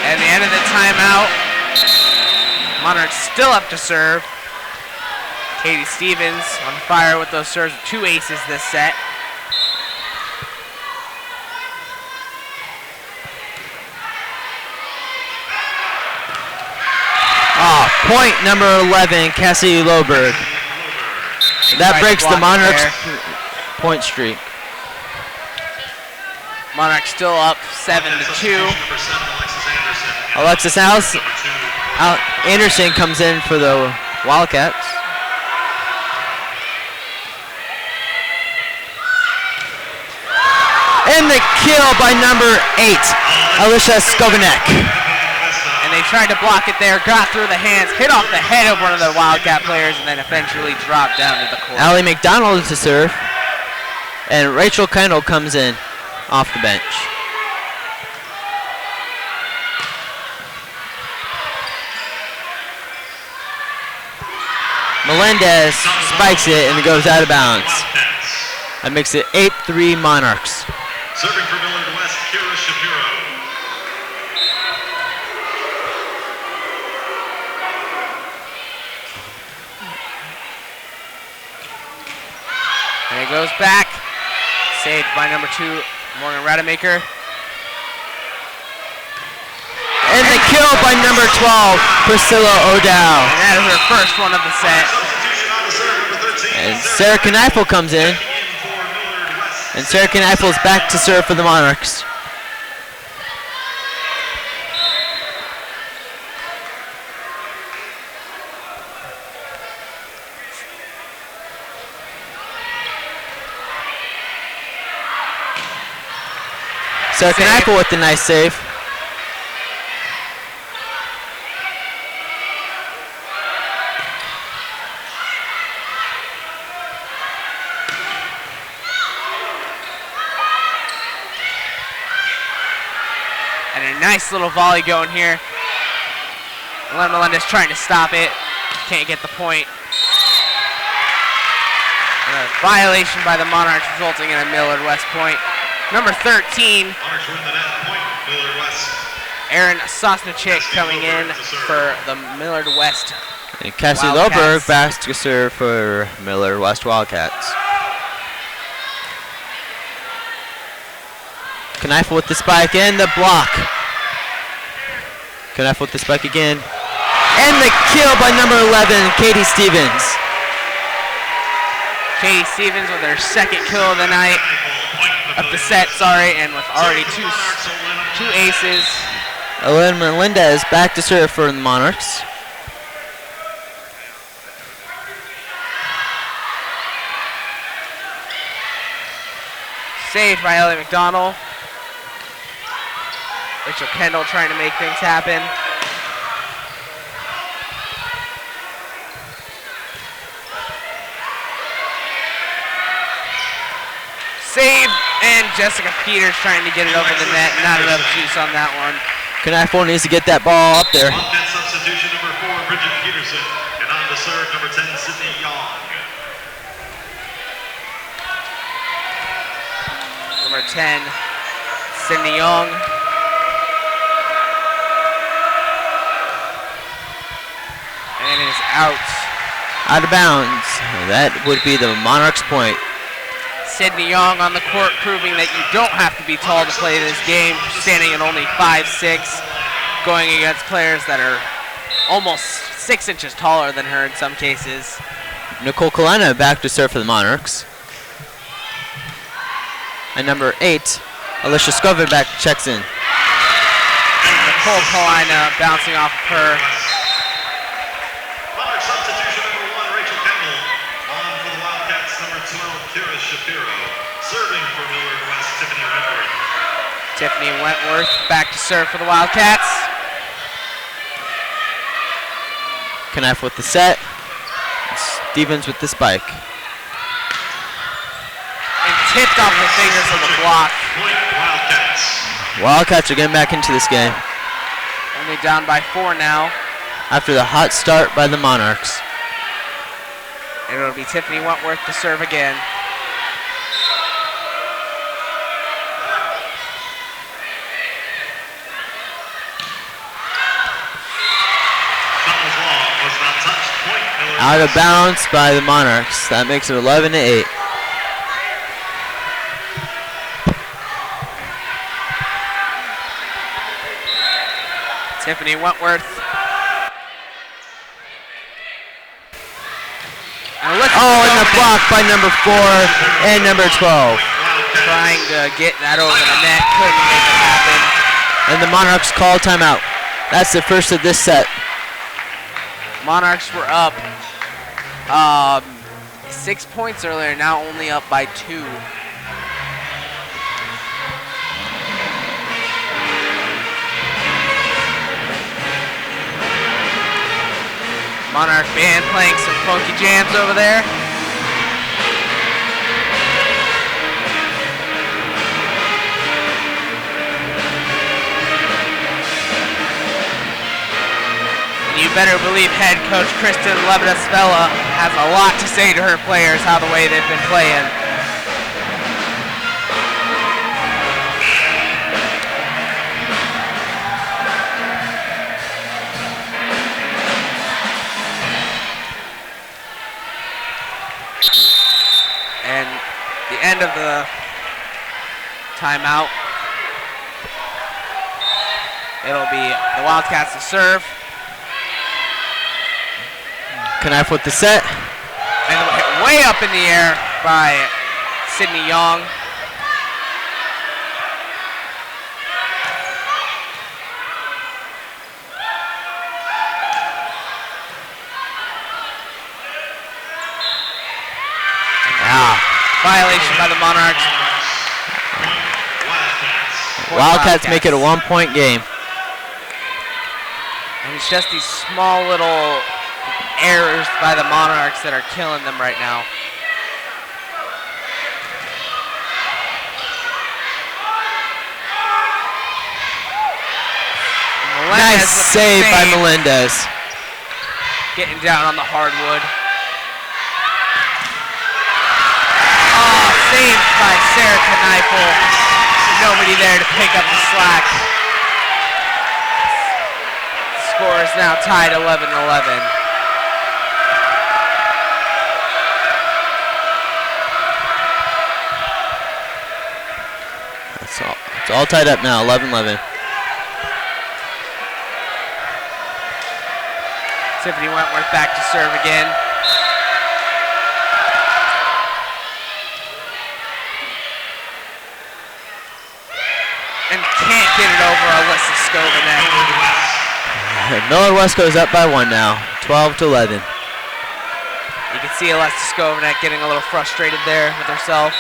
At the end of the timeout, Monarchs still up to serve. Katie Stevens on fire with those serves, 2 aces this set.
Point number 11, Cassie Loberg. That breaks the Monarchs point streak.
Monarchs still up 7-2.
Alexis Anderson comes in for the Wildcats. And the kill by number 8, Alicia Skovanek.
And they tried to block it there, got through the hands, hit off the head of one of the Wildcat players, and then eventually dropped down to the court.
Allie McDonald to serve. And Rachel Kendall comes in off the bench. Melendez spikes it and it goes out of bounds. That makes it 8-3 Monarchs.
Serving for Millard West, Kira Shapiro.
And it goes back. Saved by number 2, Morgan Rademacher.
And the kill by number 12, Priscilla O'Dow.
And that is her first one of the set.
And Sarah Kneifel comes in. And Sarah Kneifel is back to serve for the Monarchs. Sarah Kneifel with the nice save.
And a nice little volley going here. Melendez trying to stop it. Can't get the point. And a violation by the Monarchs resulting in a Millard West point. Number 13, Erin Sosnichik coming in for the Millard West.
And Cassie
Wildcats.
Loberg back to serve for Millard West Wildcats. Kneifel with the spike and the block. Kneifel with the spike again. And the kill by number 11, Katie Stevens.
Katie Stevens with her second kill of the night, of the set, sorry, and with already two aces.
Elena Melendez back to serve for the Monarchs.
Saved by Ellie McDonald. Rachel Kendall trying to make things happen. Save, and Jessica Peters trying to get it over the net. Not enough juice on that one.
Kneifel needs to get that ball up there.
On-net substitution number 4, Bridget Peterson. And on to serve number 10, Sydney Young.
Number 10, Sydney Young. And it is out.
Out of bounds. That would be the Monarchs point.
Sydney Young on the court proving that you don't have to be tall to play this game, standing at only 5'6", going against players that are almost 6 inches taller than her in some cases.
Nicole Kalena back to serve for the Monarchs. And number 8, Alicia Skovenbeck checks in.
Polina bouncing off of her.
Monarch substitution number 1, Rachel Kendall. On for the Wildcats, number 12, Kira Shapiro. Serving for Millard West, Tiffany Wentworth.
Tiffany Wentworth back to serve for the Wildcats.
Knife with the set. Stevens with the spike.
And tipped off the fingers of the block.
Point Wildcats.
Wildcats are getting back into this game
Only down by 4 now.
after the hot start by the Monarchs.
And it'll be Tiffany Wentworth to serve again.
Shot was long, was not touched. Point Millard
Out of
West.
bounds by the Monarchs. That makes it 11-8.
Tiffany Wentworth. And look
And the block by number 4 and number 12.
trying to get that over the net. Couldn't make it happen.
And the Monarchs call timeout. That's the first of this set.
Monarchs were up 6 points earlier, now only up by 2. Monarch band playing some funky jams over there. And you better believe head coach Kristen Lebedasvela has a lot to say to her players how the way they've been playing. And the end of the timeout, it'll be the Wildcats to serve.
Knife with the set.
And hit way up in the air by Sydney Young. Violation by the Monarchs.
Wildcats make it a 1-point game.
And it's just these small little errors by the Monarchs that are killing them right now.
Nice save by Melendez.
Getting down on the hardwood. Saved by Sarah Kneifel. Nobody there to pick up the slack. Score is now tied 11-11.
It's all tied up now, 11-11.
Tiffany Wentworth back to serve again. And can't get it over Alyssa Skovanek.
Millard West goes up by 1 now, 12-11.
You can see Alyssa Skovanek getting a little frustrated there with herself.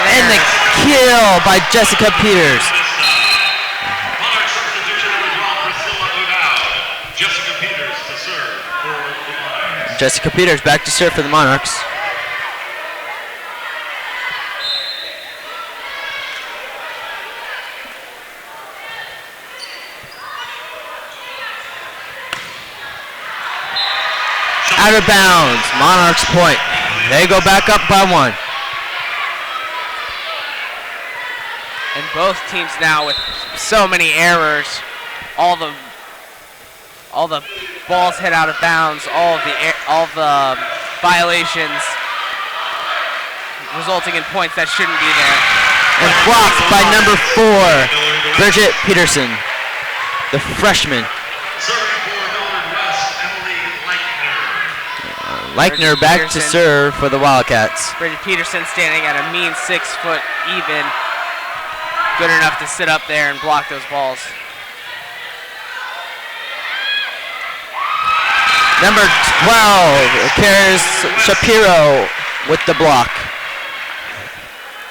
And the kill by Jessica Peters.
Monarch substitution number 12, Priscilla O'Dowd. Jessica Peters to serve for the Monarchs.
Jessica Peters back to serve for the Monarchs. Out of bounds, Monarchs point. They go back up by 1.
And both teams now with so many errors, all the balls hit out of bounds, all the violations, resulting in points that shouldn't be there.
And blocked by number 4, Bridget Peterson, the freshman.
Serving for Millard West, Emily Leichner.
Leichner back to serve for the Wildcats.
Bridget Peterson standing at a mean 6 foot even. Good enough to sit up there and block those balls.
Number 12, Karis Shapiro with the block.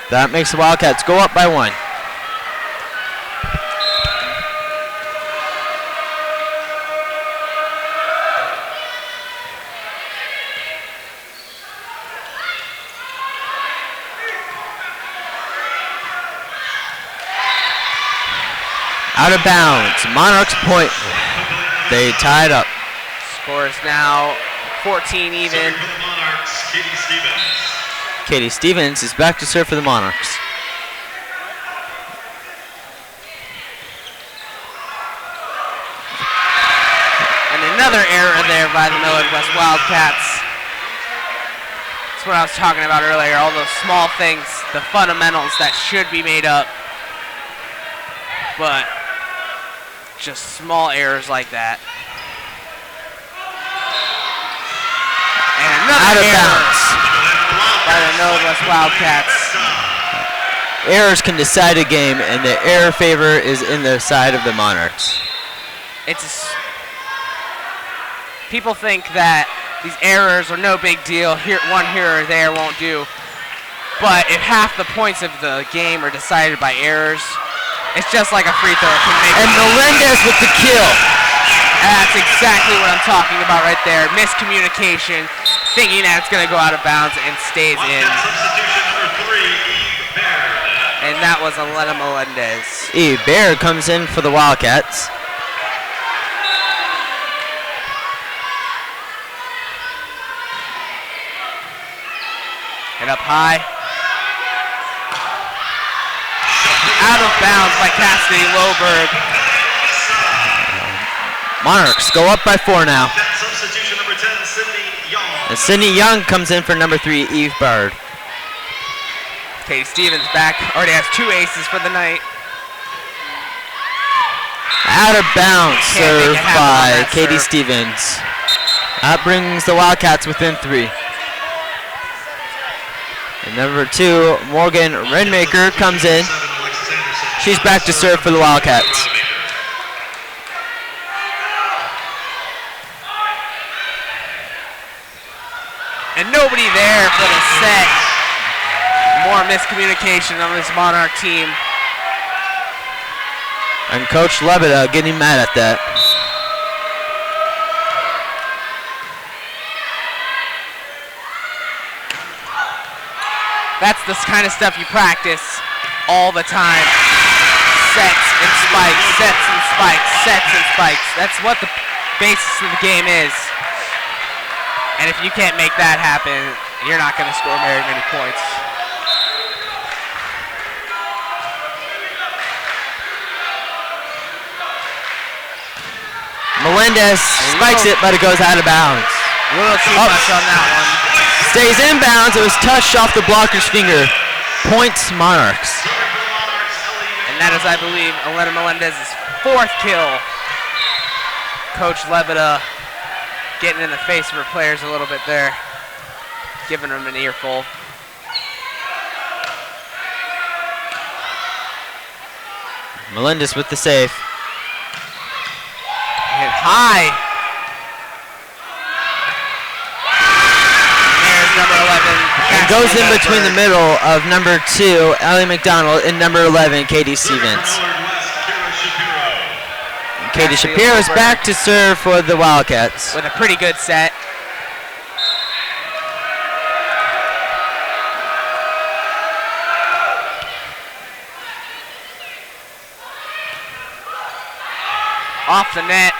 That makes the Wildcats go up by 1. Out of bounds, Monarchs point. They tied up.
Score is now 14 even.
Serving for the Monarchs, Katie Stevens.
Katie Stevens is back to serve for the Monarchs.
And another error there by the Millard West Wildcats. That's what I was talking about earlier, all those small things, the fundamentals that should be made up. But just small errors like that. And another error by the Millard West Wildcats.
Errors can decide a game, and the error favor is in the side of the Monarchs.
People think that these errors are no big deal. One here or there won't do. But if half the points of the game are decided by errors, it's just like a free throw.
And Melendez with the kill.
That's exactly what I'm talking about right there. Miscommunication, thinking that it's going to go out of bounds and stays in.
Substitution number 3, Eve Baird.
And that was Elena Melendez.
Eve Baird comes in for the Wildcats.
And up high. Out of bounds by Cassidy Loberg.
Monarchs go up by 4 now.
Substitution number 10, Sydney Young.
And Sydney Young comes in for number 3, Eve Baird.
Katie Stevens back, already has 2 aces for the night.
Out of bounds, served by
that
Katie
serve.
Stevens. That brings the Wildcats within 3. And number 2, Morgan Renmaker comes in. She's back to serve for the Wildcats.
And nobody there for the set. More miscommunication on this Monarch team.
And Coach Lebeda getting mad at that.
That's the kind of stuff you practice all the time. Sets and spikes, sets and spikes, sets and spikes. That's what the basis of the game is. And if you can't make that happen, you're not going to score very many points.
Melendez spikes it, but it goes out of bounds.
A little too much on that one.
Stays in bounds. It was touched off the blocker's finger. Points Monarchs.
And that is, I believe, Elena Melendez's 4th kill. Coach Lebeda getting in the face of her players a little bit there, giving them an earful.
Melendez with the save.
Hit high. There's number 11.
And goes in between the middle of number 2, Ellie McDonald, and number 11, Katie Stevens. Katie Shapiro is back to serve for the Wildcats.
With a pretty good set. Off the net.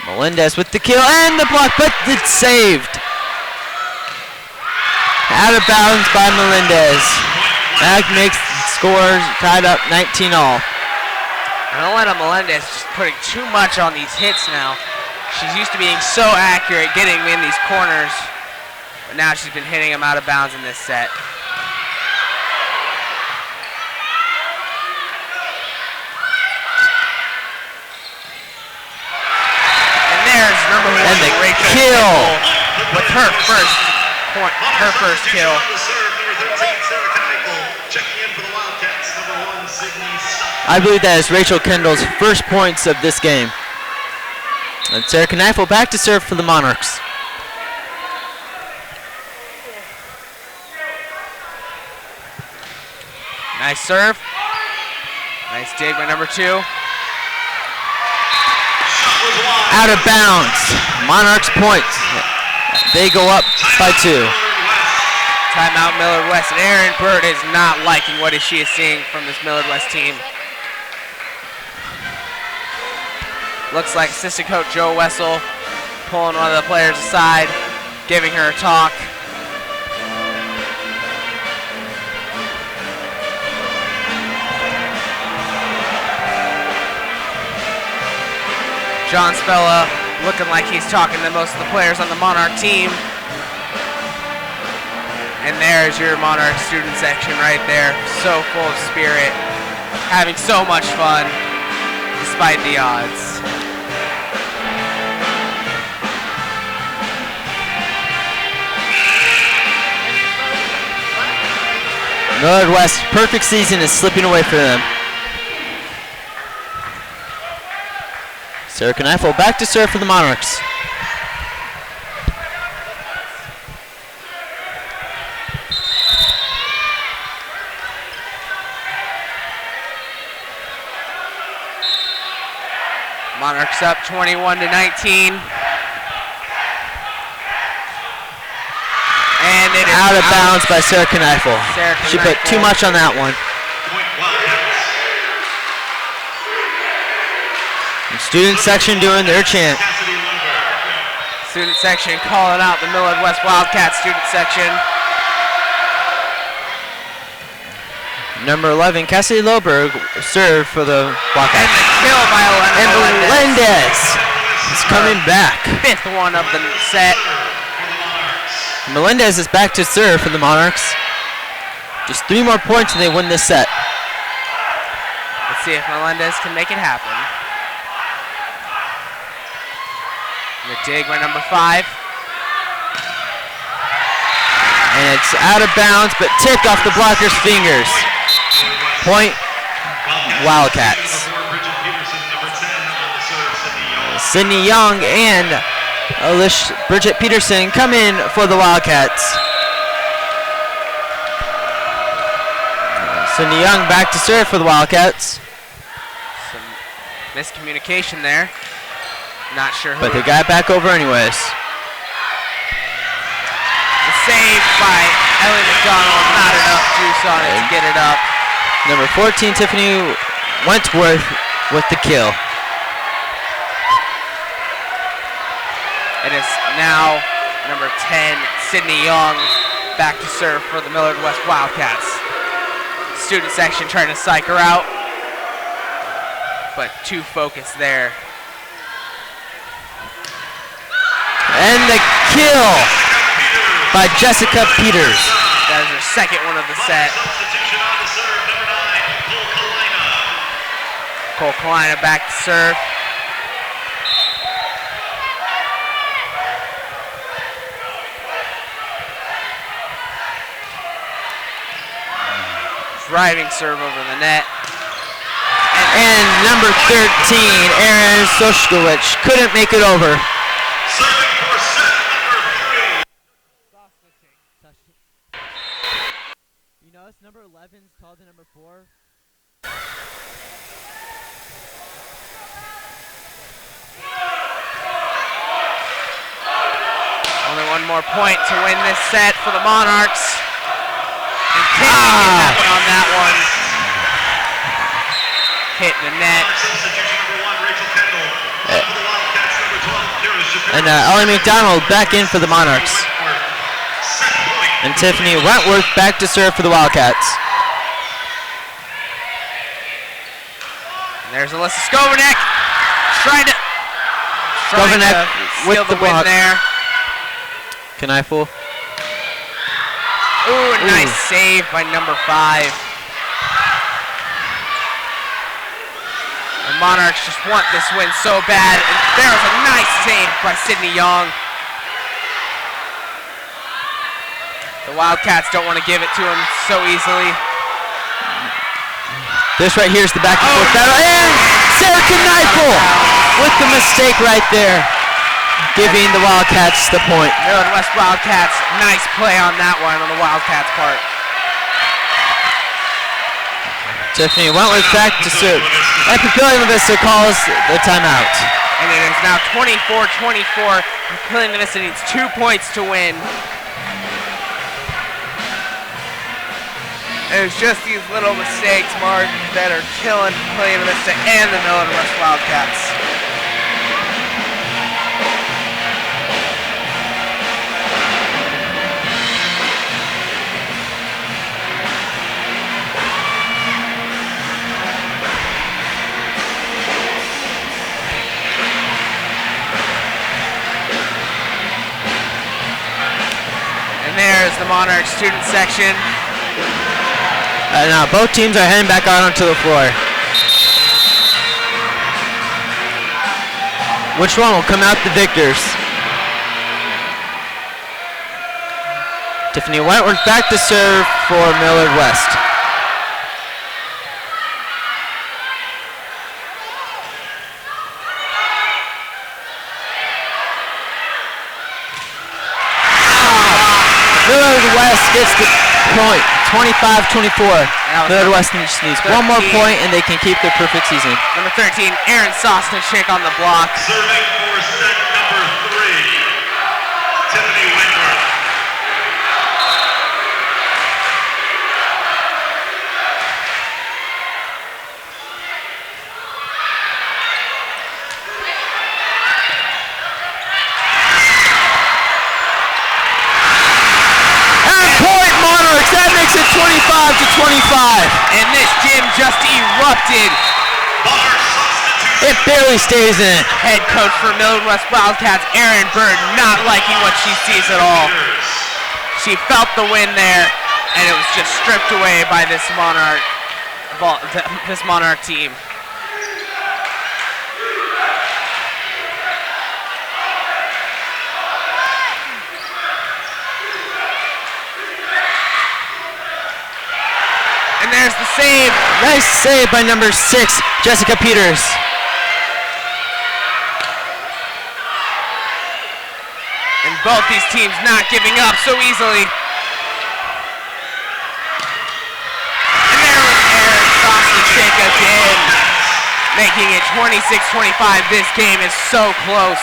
Melendez with the kill and the block, but it's saved. Out of bounds by Melendez. That makes the score tied up 19-all.
And Elena Melendez just putting too much on these hits now. She's used to being so accurate, getting in these corners, but now she's been hitting them out of bounds in this set. number 1,
And the
Rachel
kill.
Kendall with her first point, her first kill.
On the serve, number 13, Sarah Kneifel. Checking in for the Wildcats, number 1, Sydney Stock.
I believe that is Rachel Kendall's first points of this game. And Sarah Kneifel back to serve for the Monarchs.
Nice serve. Nice dig by number 2.
Out of bounds. Monarchs points. They go up by 2.
Timeout Millard West. And Erin Bird is not liking what she is seeing from this Millard West team. Looks like assistant coach Joe Wessel pulling one of the players aside, giving her a talk. John Spella looking like he's talking to most of the players on the Monarch team. And there's your Monarch student section right there. So full of spirit, having so much fun despite the odds.
Millard West, perfect season is slipping away for them. Sarah Kneifel back to serve for the Monarchs.
Monarchs up 21-19. And it is
Out of bounds by Sarah Kneifel.
Sarah
She put too
Kneifel.
much on that one.
Point Wildcats.
And student section doing their chant.
Cassidy Lundberg.
Student section calling out the Millard West Wildcats student section.
Number 11, Cassidy Loberg, serve for the
And
Wildcats.
the kill by
And
Melendez.
Melendez is coming back.
5th one of the set.
Melendez is back to serve for the Monarchs. Just 3 more points and they win this set.
Let's see if Melendez can make it happen. The dig by number 5.
And it's out of bounds, but tipped off the blocker's fingers. Point Wildcats. Sydney Young and Bridget Peterson come in for the Wildcats. Sydney Young back to serve for the Wildcats.
Some miscommunication there. Not sure who.
But they got back over anyways.
The save by Ellie McDonald. Not enough juice on it to get it up.
Number 14, Tiffany Wentworth with the kill.
It is now number 10, Sydney Young, back to serve for the Millard West Wildcats. Student section trying to psych her out, but too focused there.
And the kill by Jessica Peters.
That is her second one of the set.
Substitution on the serve, number 9, Cole Kalina.
Cole Kalina back to serve. Driving serve over the net.
And number 13, Aaron Soshkowicz, couldn't make it over.
Serving for set number 3.
You notice number 11 is called the number 4?
Only one more point to win this set for the Monarchs. And can't happen on that one. Hit the net.
Substitution number 1, Rachel Kendall. On for the Wildcats, number 12, Kira Shapiro.
And Ellie McDonald back in for the Monarchs.
Set point.
And Tiffany Wentworth back to serve for the Wildcats.
And there's Alyssa Skovanek trying to
Skovanek with
steal
the
the win
block.
there.
Kneifel.
Ooh, a nice save by number 5. The Monarchs just want this win so bad. And There was a nice save by Sydney Young. The Wildcats don't want to give it to him so easily.
This right here is the back and forth battle, and Sarah Kneifel with the mistake right there, giving the Wildcats the point.
Millard West Wildcats, nice play on that one on the Wildcats' part.
Tiffany Wentworth back to serve. And Papillion La Vista calls the timeout.
And it is now 24-24. Papillion La Vista needs 2 points to win. It's just these little mistakes, Mark, that are killing Papillion La Vista and the Millard West Wildcats. And there's the Monarchs student section.
Now both teams are heading back out onto the floor. Which one will come out the victors? Tiffany Wentworth back to serve for Millard West. Millard West gets the point, 25-24. Millard West needs one more point and they can keep their perfect season.
Number 13, Aaron Sosnichik on the block.
Serving for set number 3, Tiffany Wentworth.
That makes it 25-25.
And this gym just erupted.
It barely stays in.
Head coach for Millard West Wildcats, Erin Bird, not liking what she sees at all. She felt the win there, and it was just stripped away by this Monarch team. And there's the save.
Nice save by number 6, Jessica Peters.
And both these teams not giving up so easily. And there was Aaron Sosnichik again, making it 26-25. This game is so close.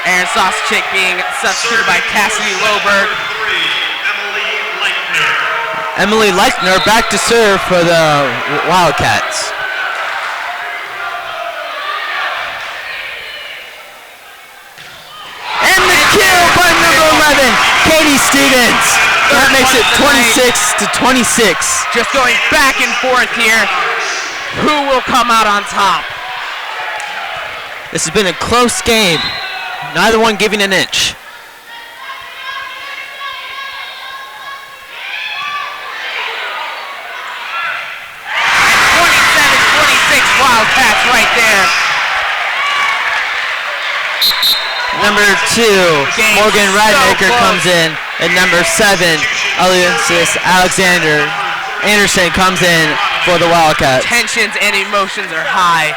Aaron Sosnichik being substituted by Cassidy Loberg.
Emily Leichner back to serve for the Wildcats. And the kill by number 11, Katie Stevens. That makes it 26-26.
Just going back and forth here. Who will come out on top?
This has been a close game. Neither one giving an inch.
Wildcats right there.
Number 2, Morgan Radmaker comes in, and number 7, Alexis Alexander Anderson comes in for the Wildcats.
Tensions and emotions are high.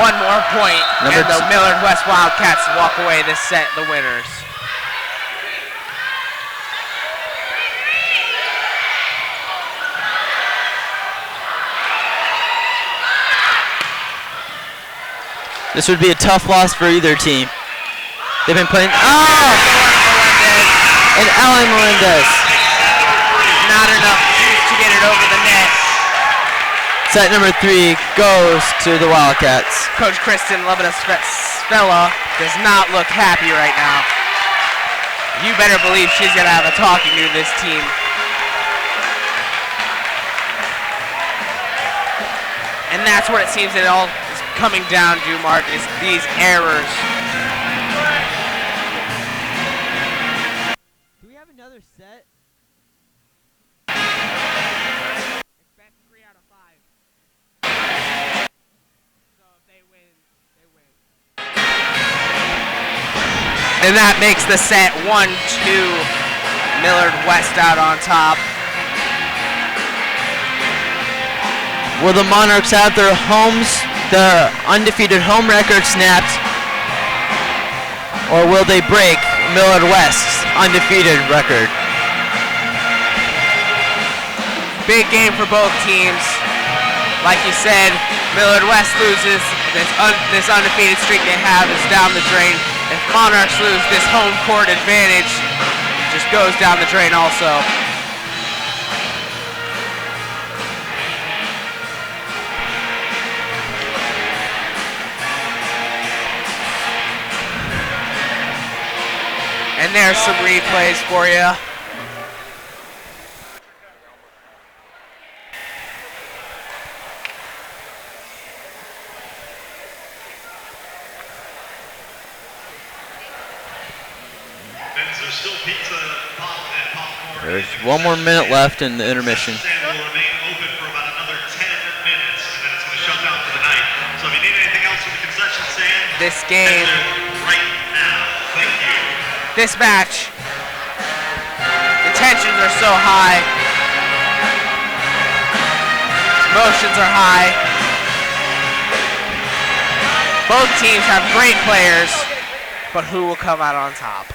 One more point, and the Millard West Wildcats walk away this set the winners.
This would be a tough loss for either team. They've been playing. And Ellen Melendez.
Not enough juice to get it over the net.
Set number 3 goes to the Wildcats.
Coach Kristen Levinas-Svella does not look happy right now. You better believe she's going to have a talking to this team. And that's what it seems it all is coming down to, Mark, is these errors.
Do we have another set?
Expect 3 out of 5. And that makes the set 1-2. Millard West out on top.
Will the Monarchs have their undefeated home record snapped? Or will they break Millard West's undefeated record?
Big game for both teams. Like you said, Millard West loses. This undefeated streak they have is down the drain. If Monarchs lose, this home court advantage just goes down the drain also. And there's some replays for you.
There's still pizza, pop, and popcorn.
There's 1 more minute left in the intermission.
The stand will remain open for about another 10 minutes, and then it's going to shut down for the night. So if you need anything else from the concession stand,
This game,
right now. Thank you.
this match, the tensions are so high. Emotions are high. Both teams have great players, but who will come out on top?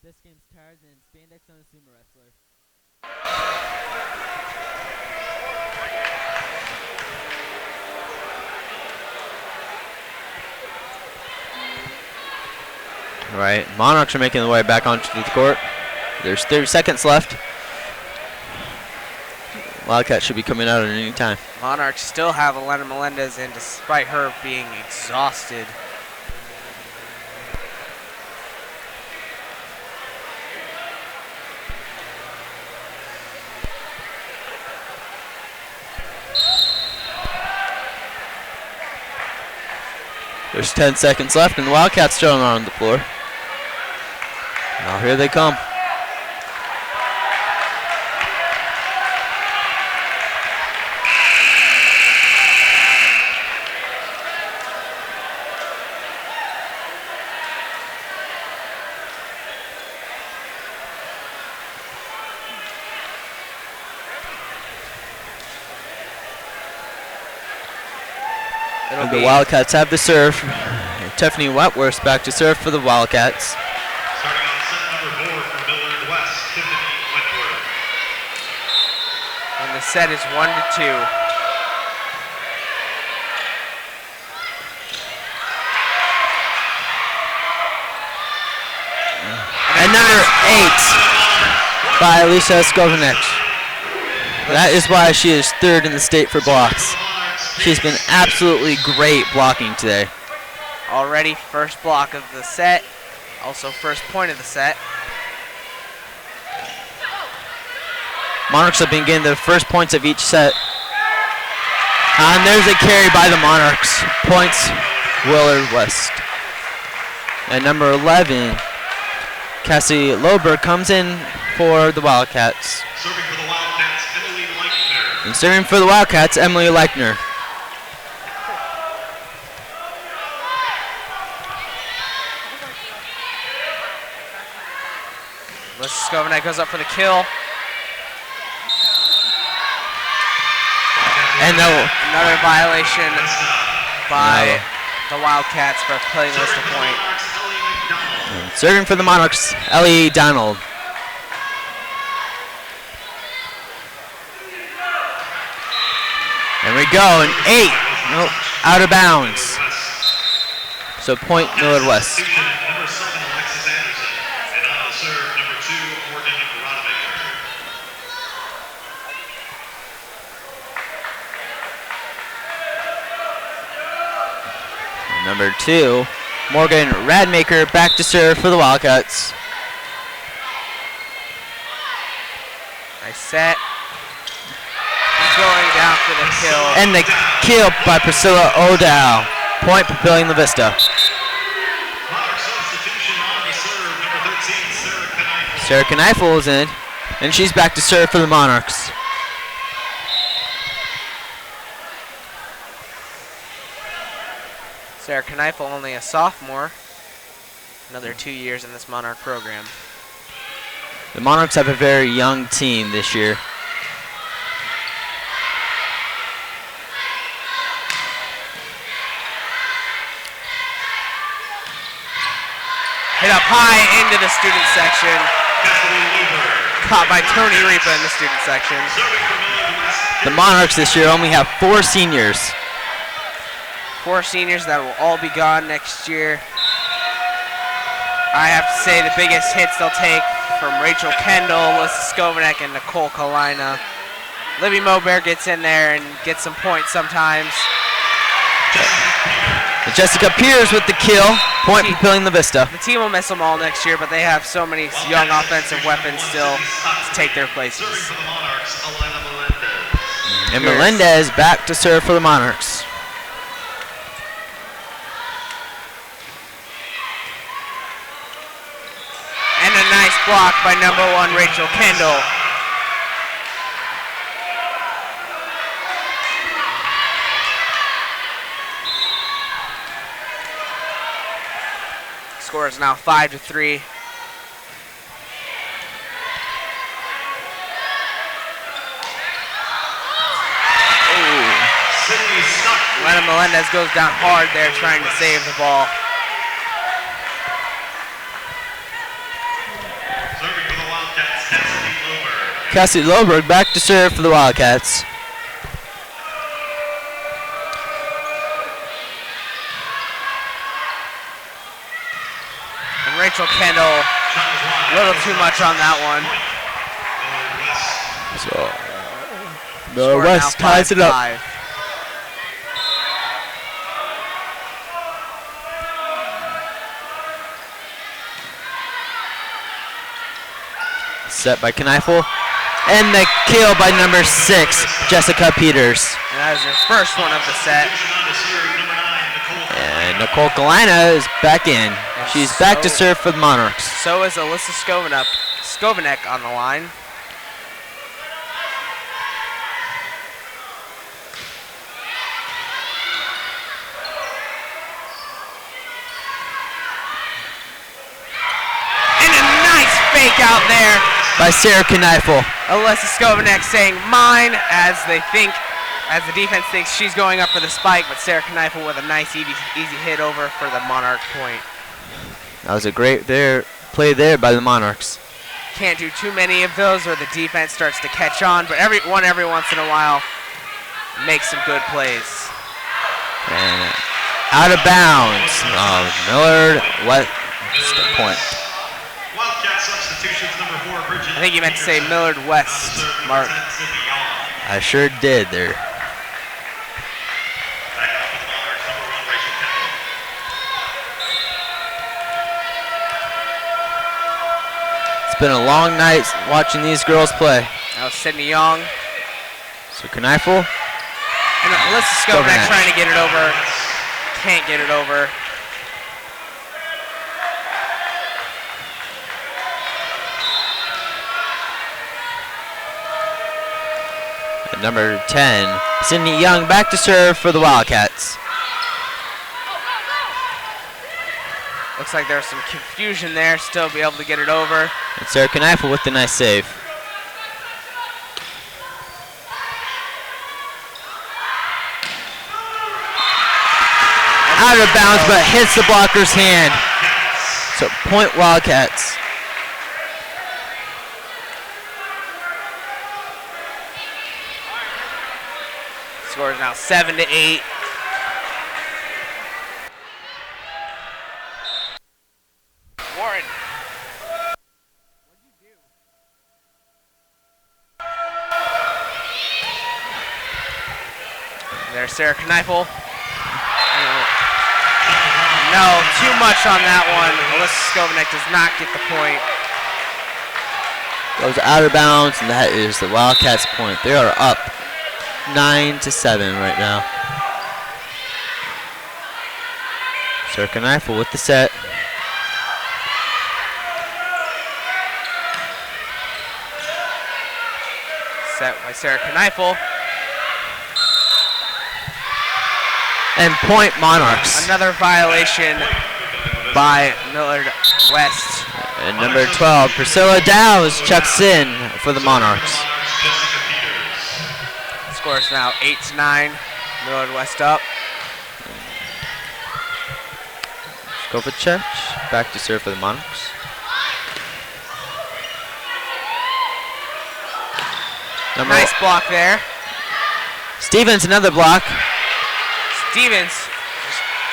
This game's Tarzan, spandex on a sumo wrestler. All right, Monarchs are making their way back onto the court. There's 30 seconds left. Wildcats should be coming out at any time.
Monarchs still have Elena Melendez in despite her being exhausted.
There's 10 seconds left, and the Wildcats still are on the floor. Now here they come. And the Wildcats have the serve. Tiffany Wentworth back to serve for the Wildcats.
Starting on set number 4 for Millard West, Tiffany Wentworth.
And the set is 1-2.
And number 8 by Alicia Skovanec. That is why she is 3rd in the state for blocks. She's been absolutely great blocking today.
Already first block of the set, also first point of the set.
Monarchs have been getting the first points of each set. And there's a carry by the Monarchs. Points, Willard West. And number 11, Cassie Loberg comes in for the Wildcats.
Serving for the Wildcats, Emily Leichner.
And serving for the Wildcats, Emily Leichner.
Skovanec goes up for the kill.
And
another violation by the Wildcats for playing list a point.
And serving for the Monarchs, Ellie Donald. And we go, an 8. Nope, out of bounds. So point Millard West.
Number 7, Alexis Anderson. And on the serve, number 2, Morgan Rodemaker.
Number 2, Morgan Radmaker back to serve for the Wildcats.
Nice set. He's going down for the kill.
And the kill by Priscilla O'Dowd. Point Papillion La Vista.
Substitution on the serve, number 13,
Sarah Kneifel is in, and she's back to serve for the Monarchs.
Sarah Kneifel, only a sophomore. Another 2 years in this Monarch program.
The Monarchs have a very young team this year.
Hit up high into the student section. Caught by Tony Ripa in the student section.
The Monarchs this year only have 4 seniors.
4 seniors that will all be gone next year. I have to say the biggest hits they'll take from Rachel Kendall, Melissa Skovanek, and Nicole Kalina. Libby Moberg gets in there and gets some points sometimes.
Jessica Pierce with the kill. Point for Papillion La Vista.
The team will miss them all next year, but they have so many young offensive weapons still to take their places.
And Melendez back to serve for the Monarchs.
And a nice block by number 1 Rachel Kendall. Score is now 5-3. Lena Melendez goes down hard there trying to save the ball.
Serving for the Wildcats, Cassidy Loberg.
Cassie Loberg back to serve for the Wildcats.
And Rachel Kendall, a little too much on that one.
So
Score
West
now
ties it up.
5-5.
Set by Kneifel. And the kill by number 6, Jessica Peters.
And that was her first one of the set.
And Nicole Kalina is back in. She's back to serve for the Monarchs.
So is Alyssa Skovanek on the line. And a nice fake out there.
By Sarah Kneifel.
Alyssa Skovanek saying mine as the defense thinks she's going up for the spike, but Sarah Kneifel with a nice easy hit over for the Monarch point.
That was a great play there by the Monarchs.
Can't do too many of those or the defense starts to catch on, but every once in a while makes some good plays.
And out of bounds. Millard, West point.
Wildcat substitutions, number 4, Bridget.
I think you meant to say Millard West, Mark.
I sure did there.
Back up for the Monarchs, number 1, Rachel Kendall.
It's been a long night watching these girls play.
That was Sydney Young.
So Kneifel.
And Alyssa Skovanek trying to get it over. Can't get it over.
And number 10, Sydney Young back to serve for the Wildcats.
Looks like there's some confusion there. Still be able to get it over.
And Sarah Kneifel with the nice save. Out of bounds, but hits the blocker's hand. So point Wildcats.
Score is now 7-8. Warren. There's Sarah Kneifel. No, too much on that one. Alyssa Skovanek does not get the point.
Goes out of bounds, and that is the Wildcats' point. They are up 9-7 right now. Sarah Kneifel with the set. Set
by Sarah Kneifel.
And point Monarchs.
Another violation by Millard West.
And number 12, Priscilla Dowes checks in for the Monarchs.
Score is now 8-9. Millard West up.
Kovacic back to serve for the Monarchs.
Nice block there.
Stevens, another block.
Stevens.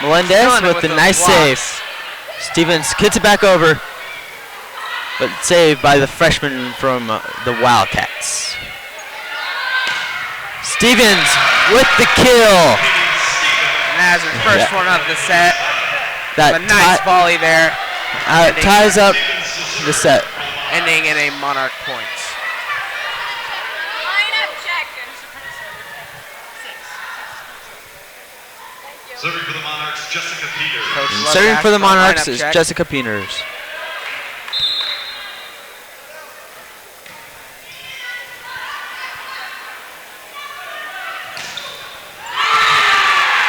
Melendez with the nice save. Stevens gets it back over, but saved by the freshman from the Wildcats. Stevens with the kill.
And that's his first one of the set.
That
a nice volley there.
Ties up the set.
Ending in a Monarch point.
Serving for the Monarchs, Jessica Peters.
Serving for the Monarchs is Jessica Peters.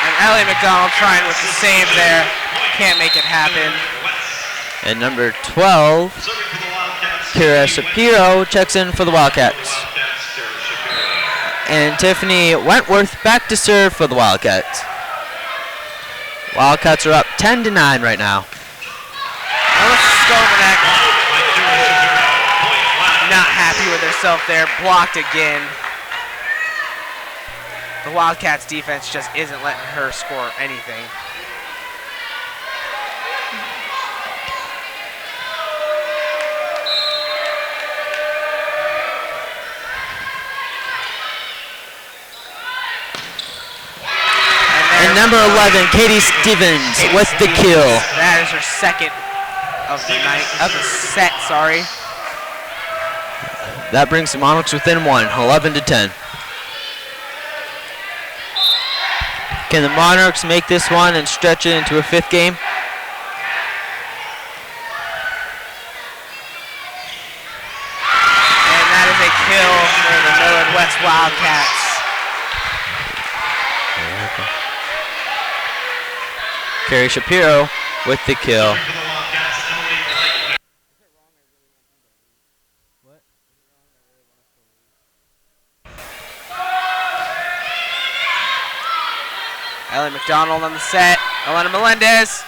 And Ellie McDonald trying with the save there. Can't make it happen.
And number 12, Kira Shapiro checks in for the Wildcats. And Tiffany Wentworth back to serve for the Wildcats. Wildcats are up 10-9 right now.
Melissa Skovanek not happy with herself there. Blocked again. The Wildcats defense just isn't letting her score anything.
And number 11, Katie Stevens with the kill.
That is her second of the night, of the set, sorry.
That brings the Monarchs within one, 11-10. Can the Monarchs make this one and stretch it into a fifth game?
And that is a kill for the Millard West Wildcats.
Carrie Shapiro with the kill.
Ellie McDonald on the set. Elena Melendez.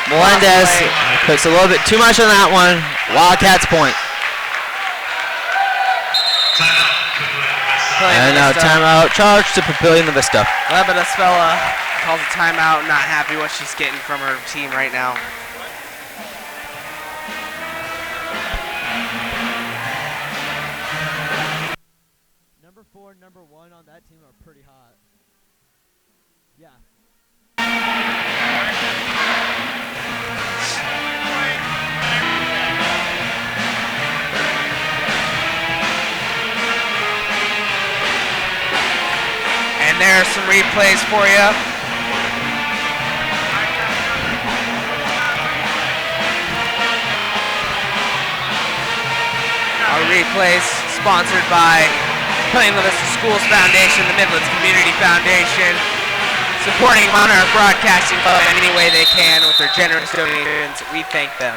Melendez puts a little bit too much on that one. Wildcats point. And now timeout charge to Papillion La Vista.
Lebedaspella calls a timeout, not happy what she's getting from her team right now.
Number 4, number 1 on that team are pretty hot. Yeah.
And there are some replays for you. Our replays sponsored by Papillion La Vista Schools Foundation, the Midlands Community Foundation, supporting Monarch Broadcasting Club in any way they can with their generous donations. We thank them.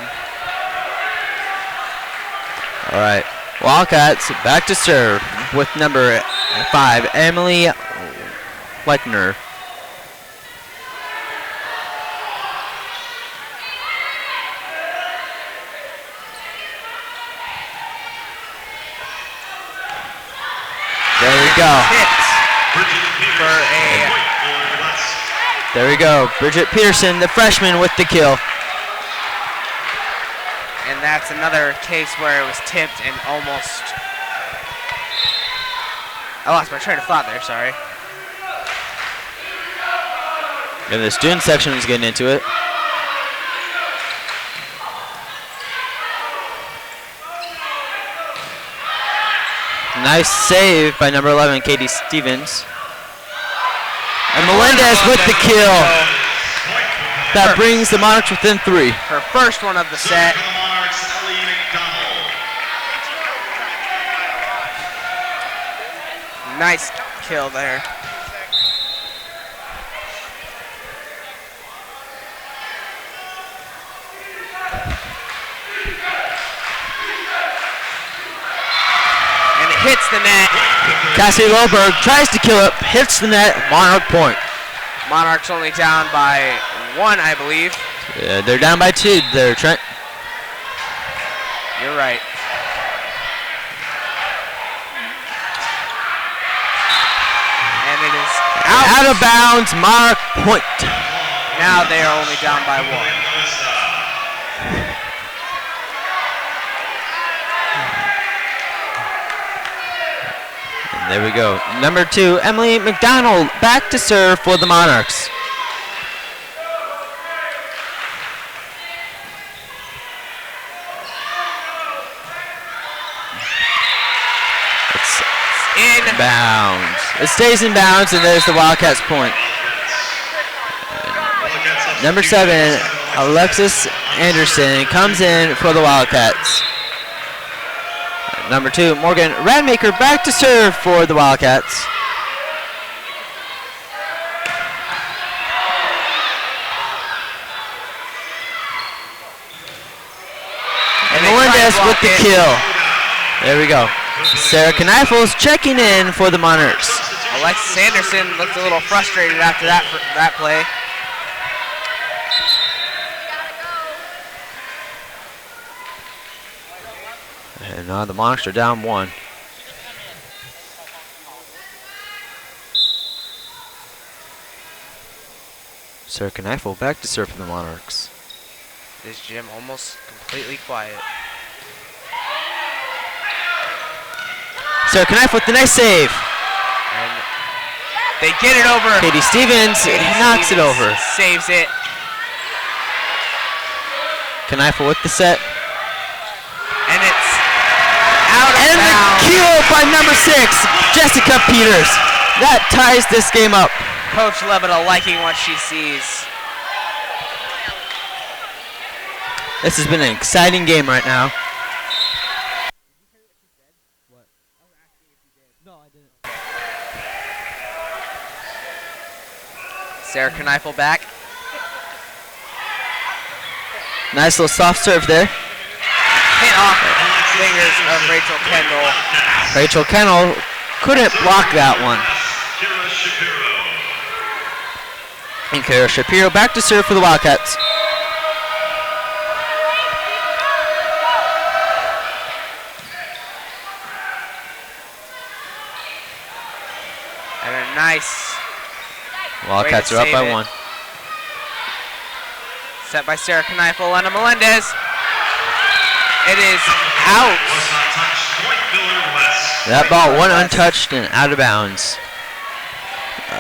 All right. Wildcats back to serve with number 5, Emily Lechner. There we go. There we go. Bridget Peterson, the freshman, with the kill.
And that's another case where it was tipped and almost... I lost my train of thought there, sorry.
And the student section is getting into it. Nice save by number 11, Katie Stevens. And Melendez with the kill. That brings the Monarchs within 3.
Her first one of the set. Nice kill there. hits the net.
Cassie Loberg tries to kill it, hits the net, Monarch point.
Monarchs only down by 1, I believe.
Yeah, they're down by 2 there, Trent.
You're right. And it is
Out of bounds, Monarch point.
Now they are only down by 1.
There we go. Number 2, Emily McDonald, back to serve for the Monarchs. It's
in
bounds. It stays in bounds, and there's the Wildcats point. Number 7, Alexis Anderson comes in for the Wildcats. Number 2, Morgan Radmaker back to serve for the Wildcats. And Melendez with the kill. There we go. Sarah Kneifels checking in for the Monarchs.
Alexis Anderson looked a little frustrated after that play.
And now the Monarchs are down 1. Sarah Kneifel back to serve for the Monarchs.
This gym almost completely quiet.
Sarah Kneifel with the nice save.
And they get it over.
Katie Stevens knocks it over.
Saves it.
Kneifel with the set.
And it's out of
And
bounds.
the kill by number 6, Jessica Peters. That ties this game up.
Coach Lebeda liking what she sees.
This has been an exciting game right now.
Sarah Kneifel back.
Nice little soft serve there.
Hit off the fingers of Rachel Kendall.
Rachel Kendall couldn't block that one. And Kara Shapiro back to serve for the Wildcats.
And a nice
Wildcats are up by 1.
Set by Sarah Kneifel, Elena Melendez. It is out.
That ball went untouched and out of bounds.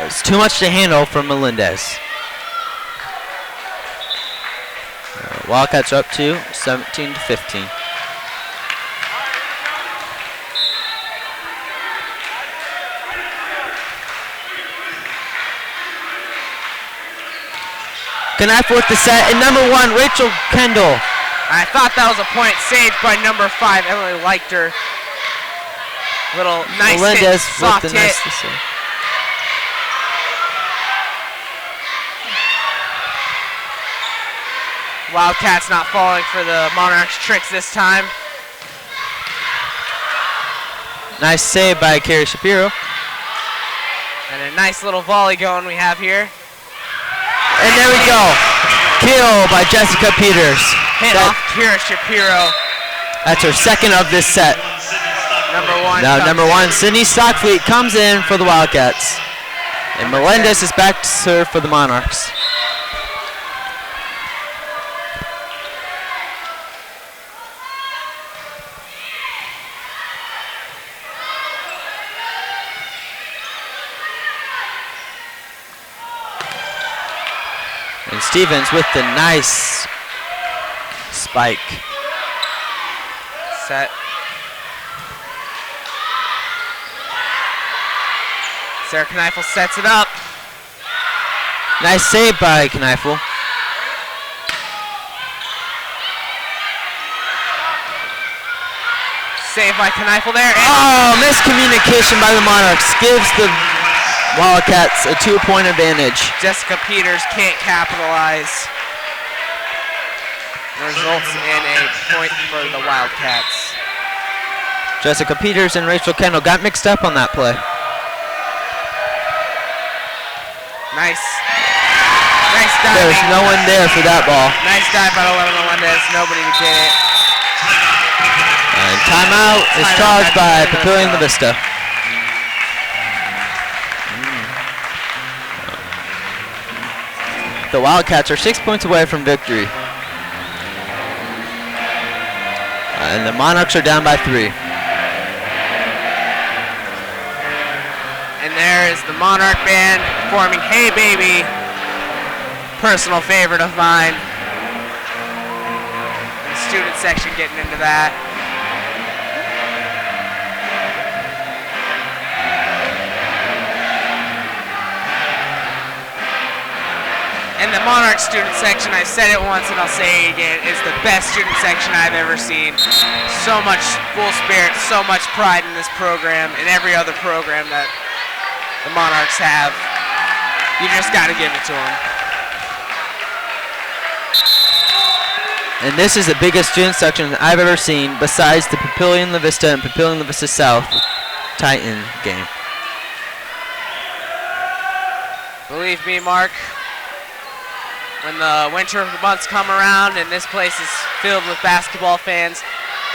It's too much to handle from Melendez. Wildcats are up to 17-15. Kneifel with the set, and number 1, Rachel Kendall.
I thought that was a point saved by number 5. Emily liked her. Little nice
Melendez
hit, soft
with the
hit.
nice save.
Wildcats not falling for the Monarchs tricks this time.
Nice save by Carrie Shapiro.
And a nice little volley going we have here.
And there we go. Kill by Jessica Peters.
Hit off Kira Shapiro.
That's her second of this set.
Number 1.
Now number 1, Sydney Stockfleet comes in for the Wildcats. And Melendez is back to serve for the Monarchs. And Stevens with the nice spike.
Set. Sarah Kneifel sets it up.
Nice save by Kneifel.
Save by Kneifel there.
Oh, miscommunication by the Monarchs gives the Wildcats a 2-point advantage.
Jessica Peters can't capitalize. Results in a point for the Wildcats.
Jessica Peters and Rachel Kendall got mixed up on that play.
Nice diving.
There's no one there for that ball.
Nice dive by Elena Melendez. Nobody to get it.
And timeout is charged by Papillion La Vista. The Wildcats are 6 points away from victory. And the Monarchs are down by 3.
And there is the Monarch band performing Hey Baby, personal favorite of mine. The student section getting into that. And the Monarch student section, I've said it once and I'll say it again, is the best student section I've ever seen. So much school spirit, so much pride in this program and every other program that the Monarchs have. You just got to give it to them.
And this is the biggest student section I've ever seen besides the Papillion La Vista and Papillion La Vista South Titan game.
Believe me, Mark, when the winter months come around and this place is filled with basketball fans,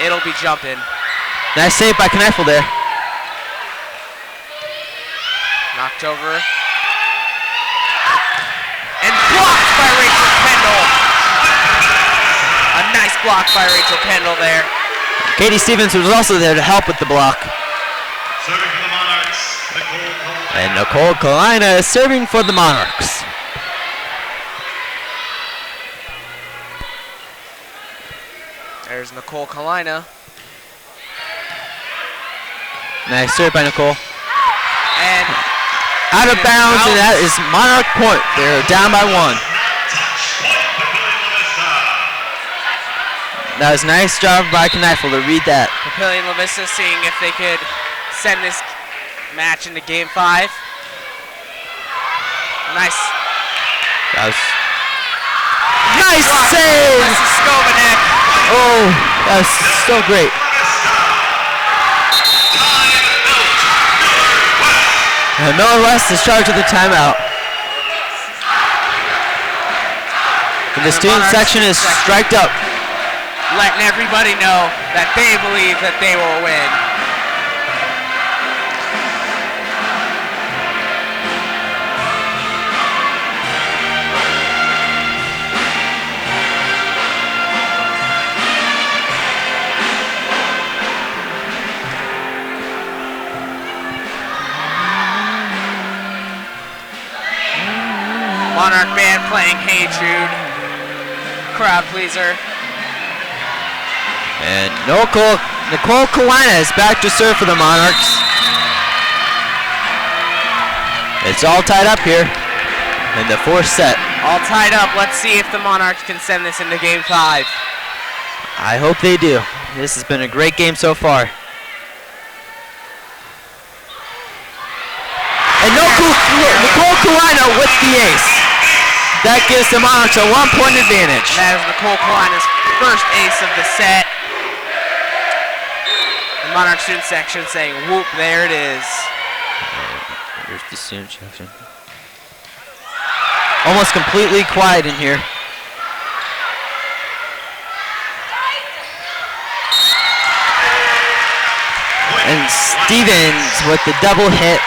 it'll be jumping.
Nice save by Kneifel there.
Knocked over. And blocked by Rachel Kendall. A nice block by Rachel Kendall there.
Katie Stevens was also there to help with the block.
Serving for the Monarchs, Nicole Cole.
And Nicole Kalina is serving for the Monarchs.
There's Nicole Kalina.
Nice serve by Nicole.
And
out of bounds, and that is Monarch point. They're down by 1. That was a nice job by Kneifel to read that.
Papillion La Vista seeing if they could send this match into Game 5. Nice.
That was nice save. Oh, that was so great. And Millard West is charged with the timeout. And the student section is striked up.
Letting everybody know that they believe that they will win. Monarch band playing Hey Jude. Crowd pleaser.
And Nicole Kalina is back to serve for the Monarchs. It's all tied up here in the 4th set.
All tied up. Let's see if the Monarchs can send this into Game 5.
I hope they do. This has been a great game so far. And Nicole Kalina with the ace. That gives the Monarchs a 1-point advantage.
That is Nicole Kalina's first ace of the set. The Monarch student section saying, whoop, there it is.
Here's the student section. Almost completely quiet in here. And Stevens with the double hit.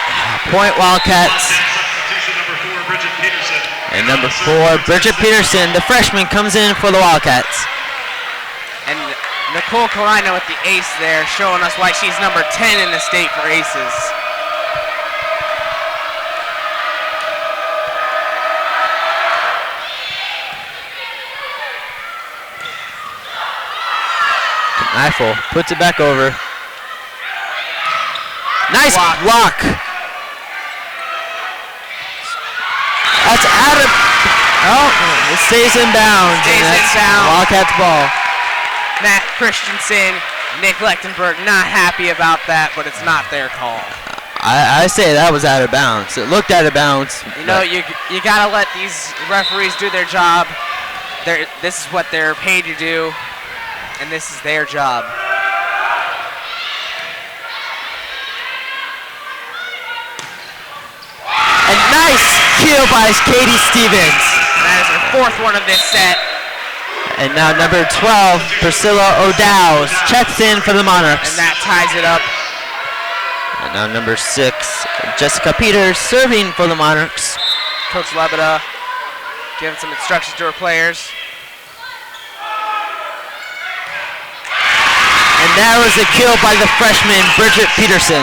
Point Wildcats. And number 4, Bridget Peterson, the freshman, comes in for the Wildcats.
And Nicole Kalina with the ace there, showing us why she's number 10 in the state for aces.
Kneifel puts it back over. Nice block. That's out of. Oh, it stays in bounds.
Stays in bounds.
Wildcats ball.
Matt Christensen, Nick Lechtenberg, not happy about that, but it's not their call.
I say that was out of bounds. It looked out of bounds.
You know, you gotta let these referees do their job. This is what they're paid to do, and this is their job.
kill by Katie Stevens.
That is her fourth one of this set.
And now number 12, Priscilla O'Dowd checks in for the Monarchs.
And that ties it up.
And now number 6, Jessica Peters serving for the Monarchs.
Coach La Vista giving some instructions to her players.
And that was a kill by the freshman, Bridget Peterson.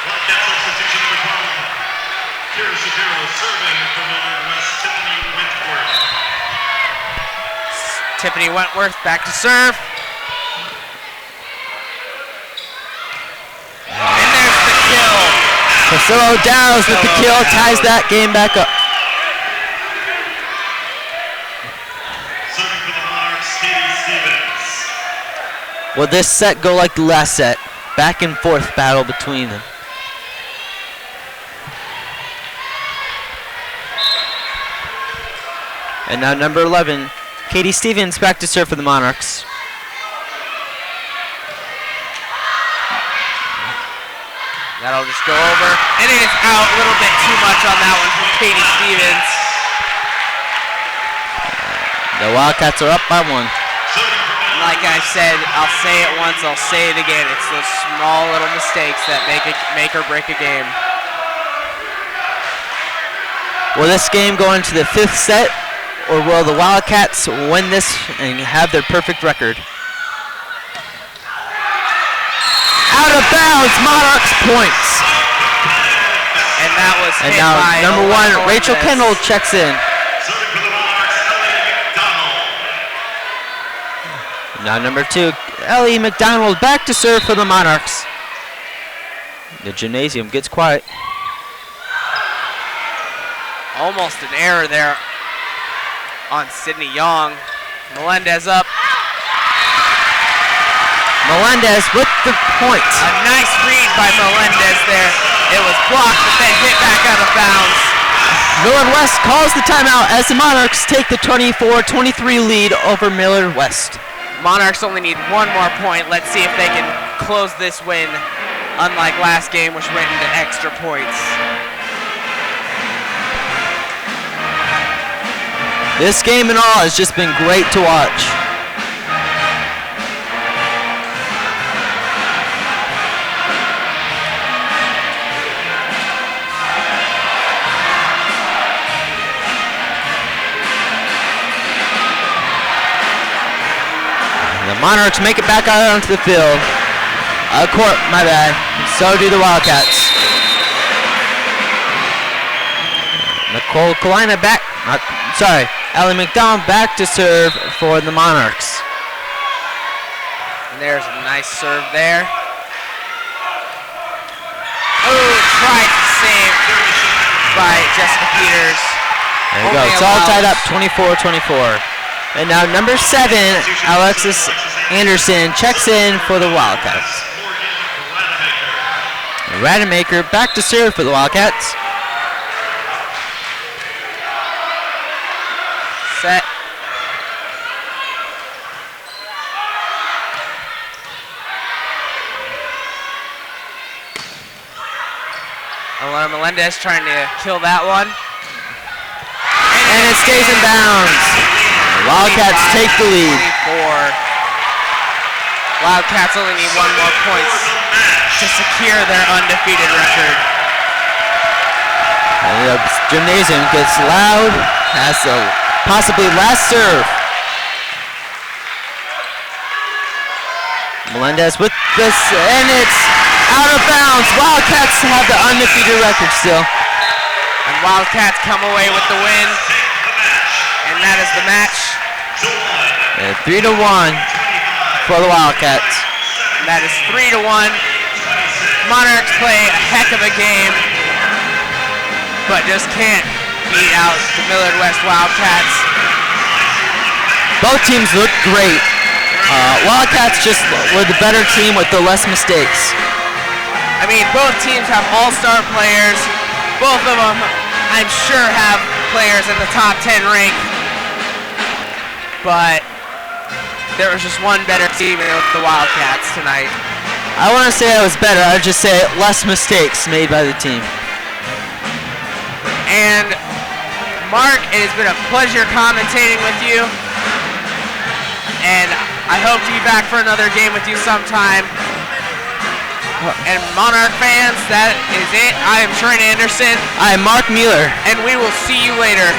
Wildcat substitution number 12. Kira Shapiro serving for Millard West, Tiffany Wentworth.
Tiffany Wentworth back to serve. And there's the kill.
Priscilla O'Dowd with the kill, ties that game back up.
Serving for the Monarchs, Katie Stevens.
Will this set go like the last set? Back and forth battle between them. And now number 11, Katie Stevens back to serve for the Monarchs.
That'll just go over. And it is out a little bit too much on that one from Katie Stevens.
The Wildcats are up by 1.
Like I said, I'll say it once, I'll say it again. It's those small little mistakes that make or break a game.
Will this game go into the 5th set, or will the Wildcats win this and have their perfect record? Out of bounds, Monarchs points.
And that was
And
hit
now
by
number 1, Rachel
Melendez.
Kendall checks in.
Serving for the Monarchs, Ellie McDonald.
Now number 2, Ellie McDonald back to serve for the Monarchs. The gymnasium gets quiet.
Almost an error there on Sydney Young. Melendez up.
Melendez with the point.
A nice read by Melendez there. It was blocked, but then hit back out of bounds.
Millard West calls the timeout as the Monarchs take the 24-23 lead over Millard West.
Monarchs only need one more point. Let's see if they can close this win, unlike last game, which went into extra points.
This game and all has just been great to watch. The Monarchs make it back out onto the field. Court, my bad. So do the Wildcats. Nicole Kalina back. Ellie McDonald back to serve for the Monarchs.
And there's a nice serve there. Oh, tried to save by Jessica Peters.
There you go. It's all tied up, 24-24. And now number 7, Alexis Anderson checks in for the Wildcats. Rademacher back to serve for the Wildcats.
Set. Alana Melendez trying to kill that one.
And it stays in bounds. Wildcats take the lead.
24. Wildcats only need one more point to secure their undefeated record.
And the gymnasium gets loud. Has the possibly last serve. Melendez with this, and it's out of bounds. Wildcats have the undefeated record still.
And Wildcats come away with the win. And that is the match.
3-1 for the Wildcats.
And that is 3-1. Monarchs play a heck of a game, but just can't beat out the Millard West Wildcats.
Both teams look great. Wildcats just were the better team with the less mistakes.
I mean, both teams have all-star players. Both of them, I'm sure, have players in the top 10 rank. But there was just one better team with the Wildcats tonight.
I want to say I was better. I would just say less mistakes made by the team.
And Mark, it has been a pleasure commentating with you. And I hope to be back for another game with you sometime. And Monarch fans, that is it. I am Trent Anderson.
I am Mark Mueller.
And we will see you later.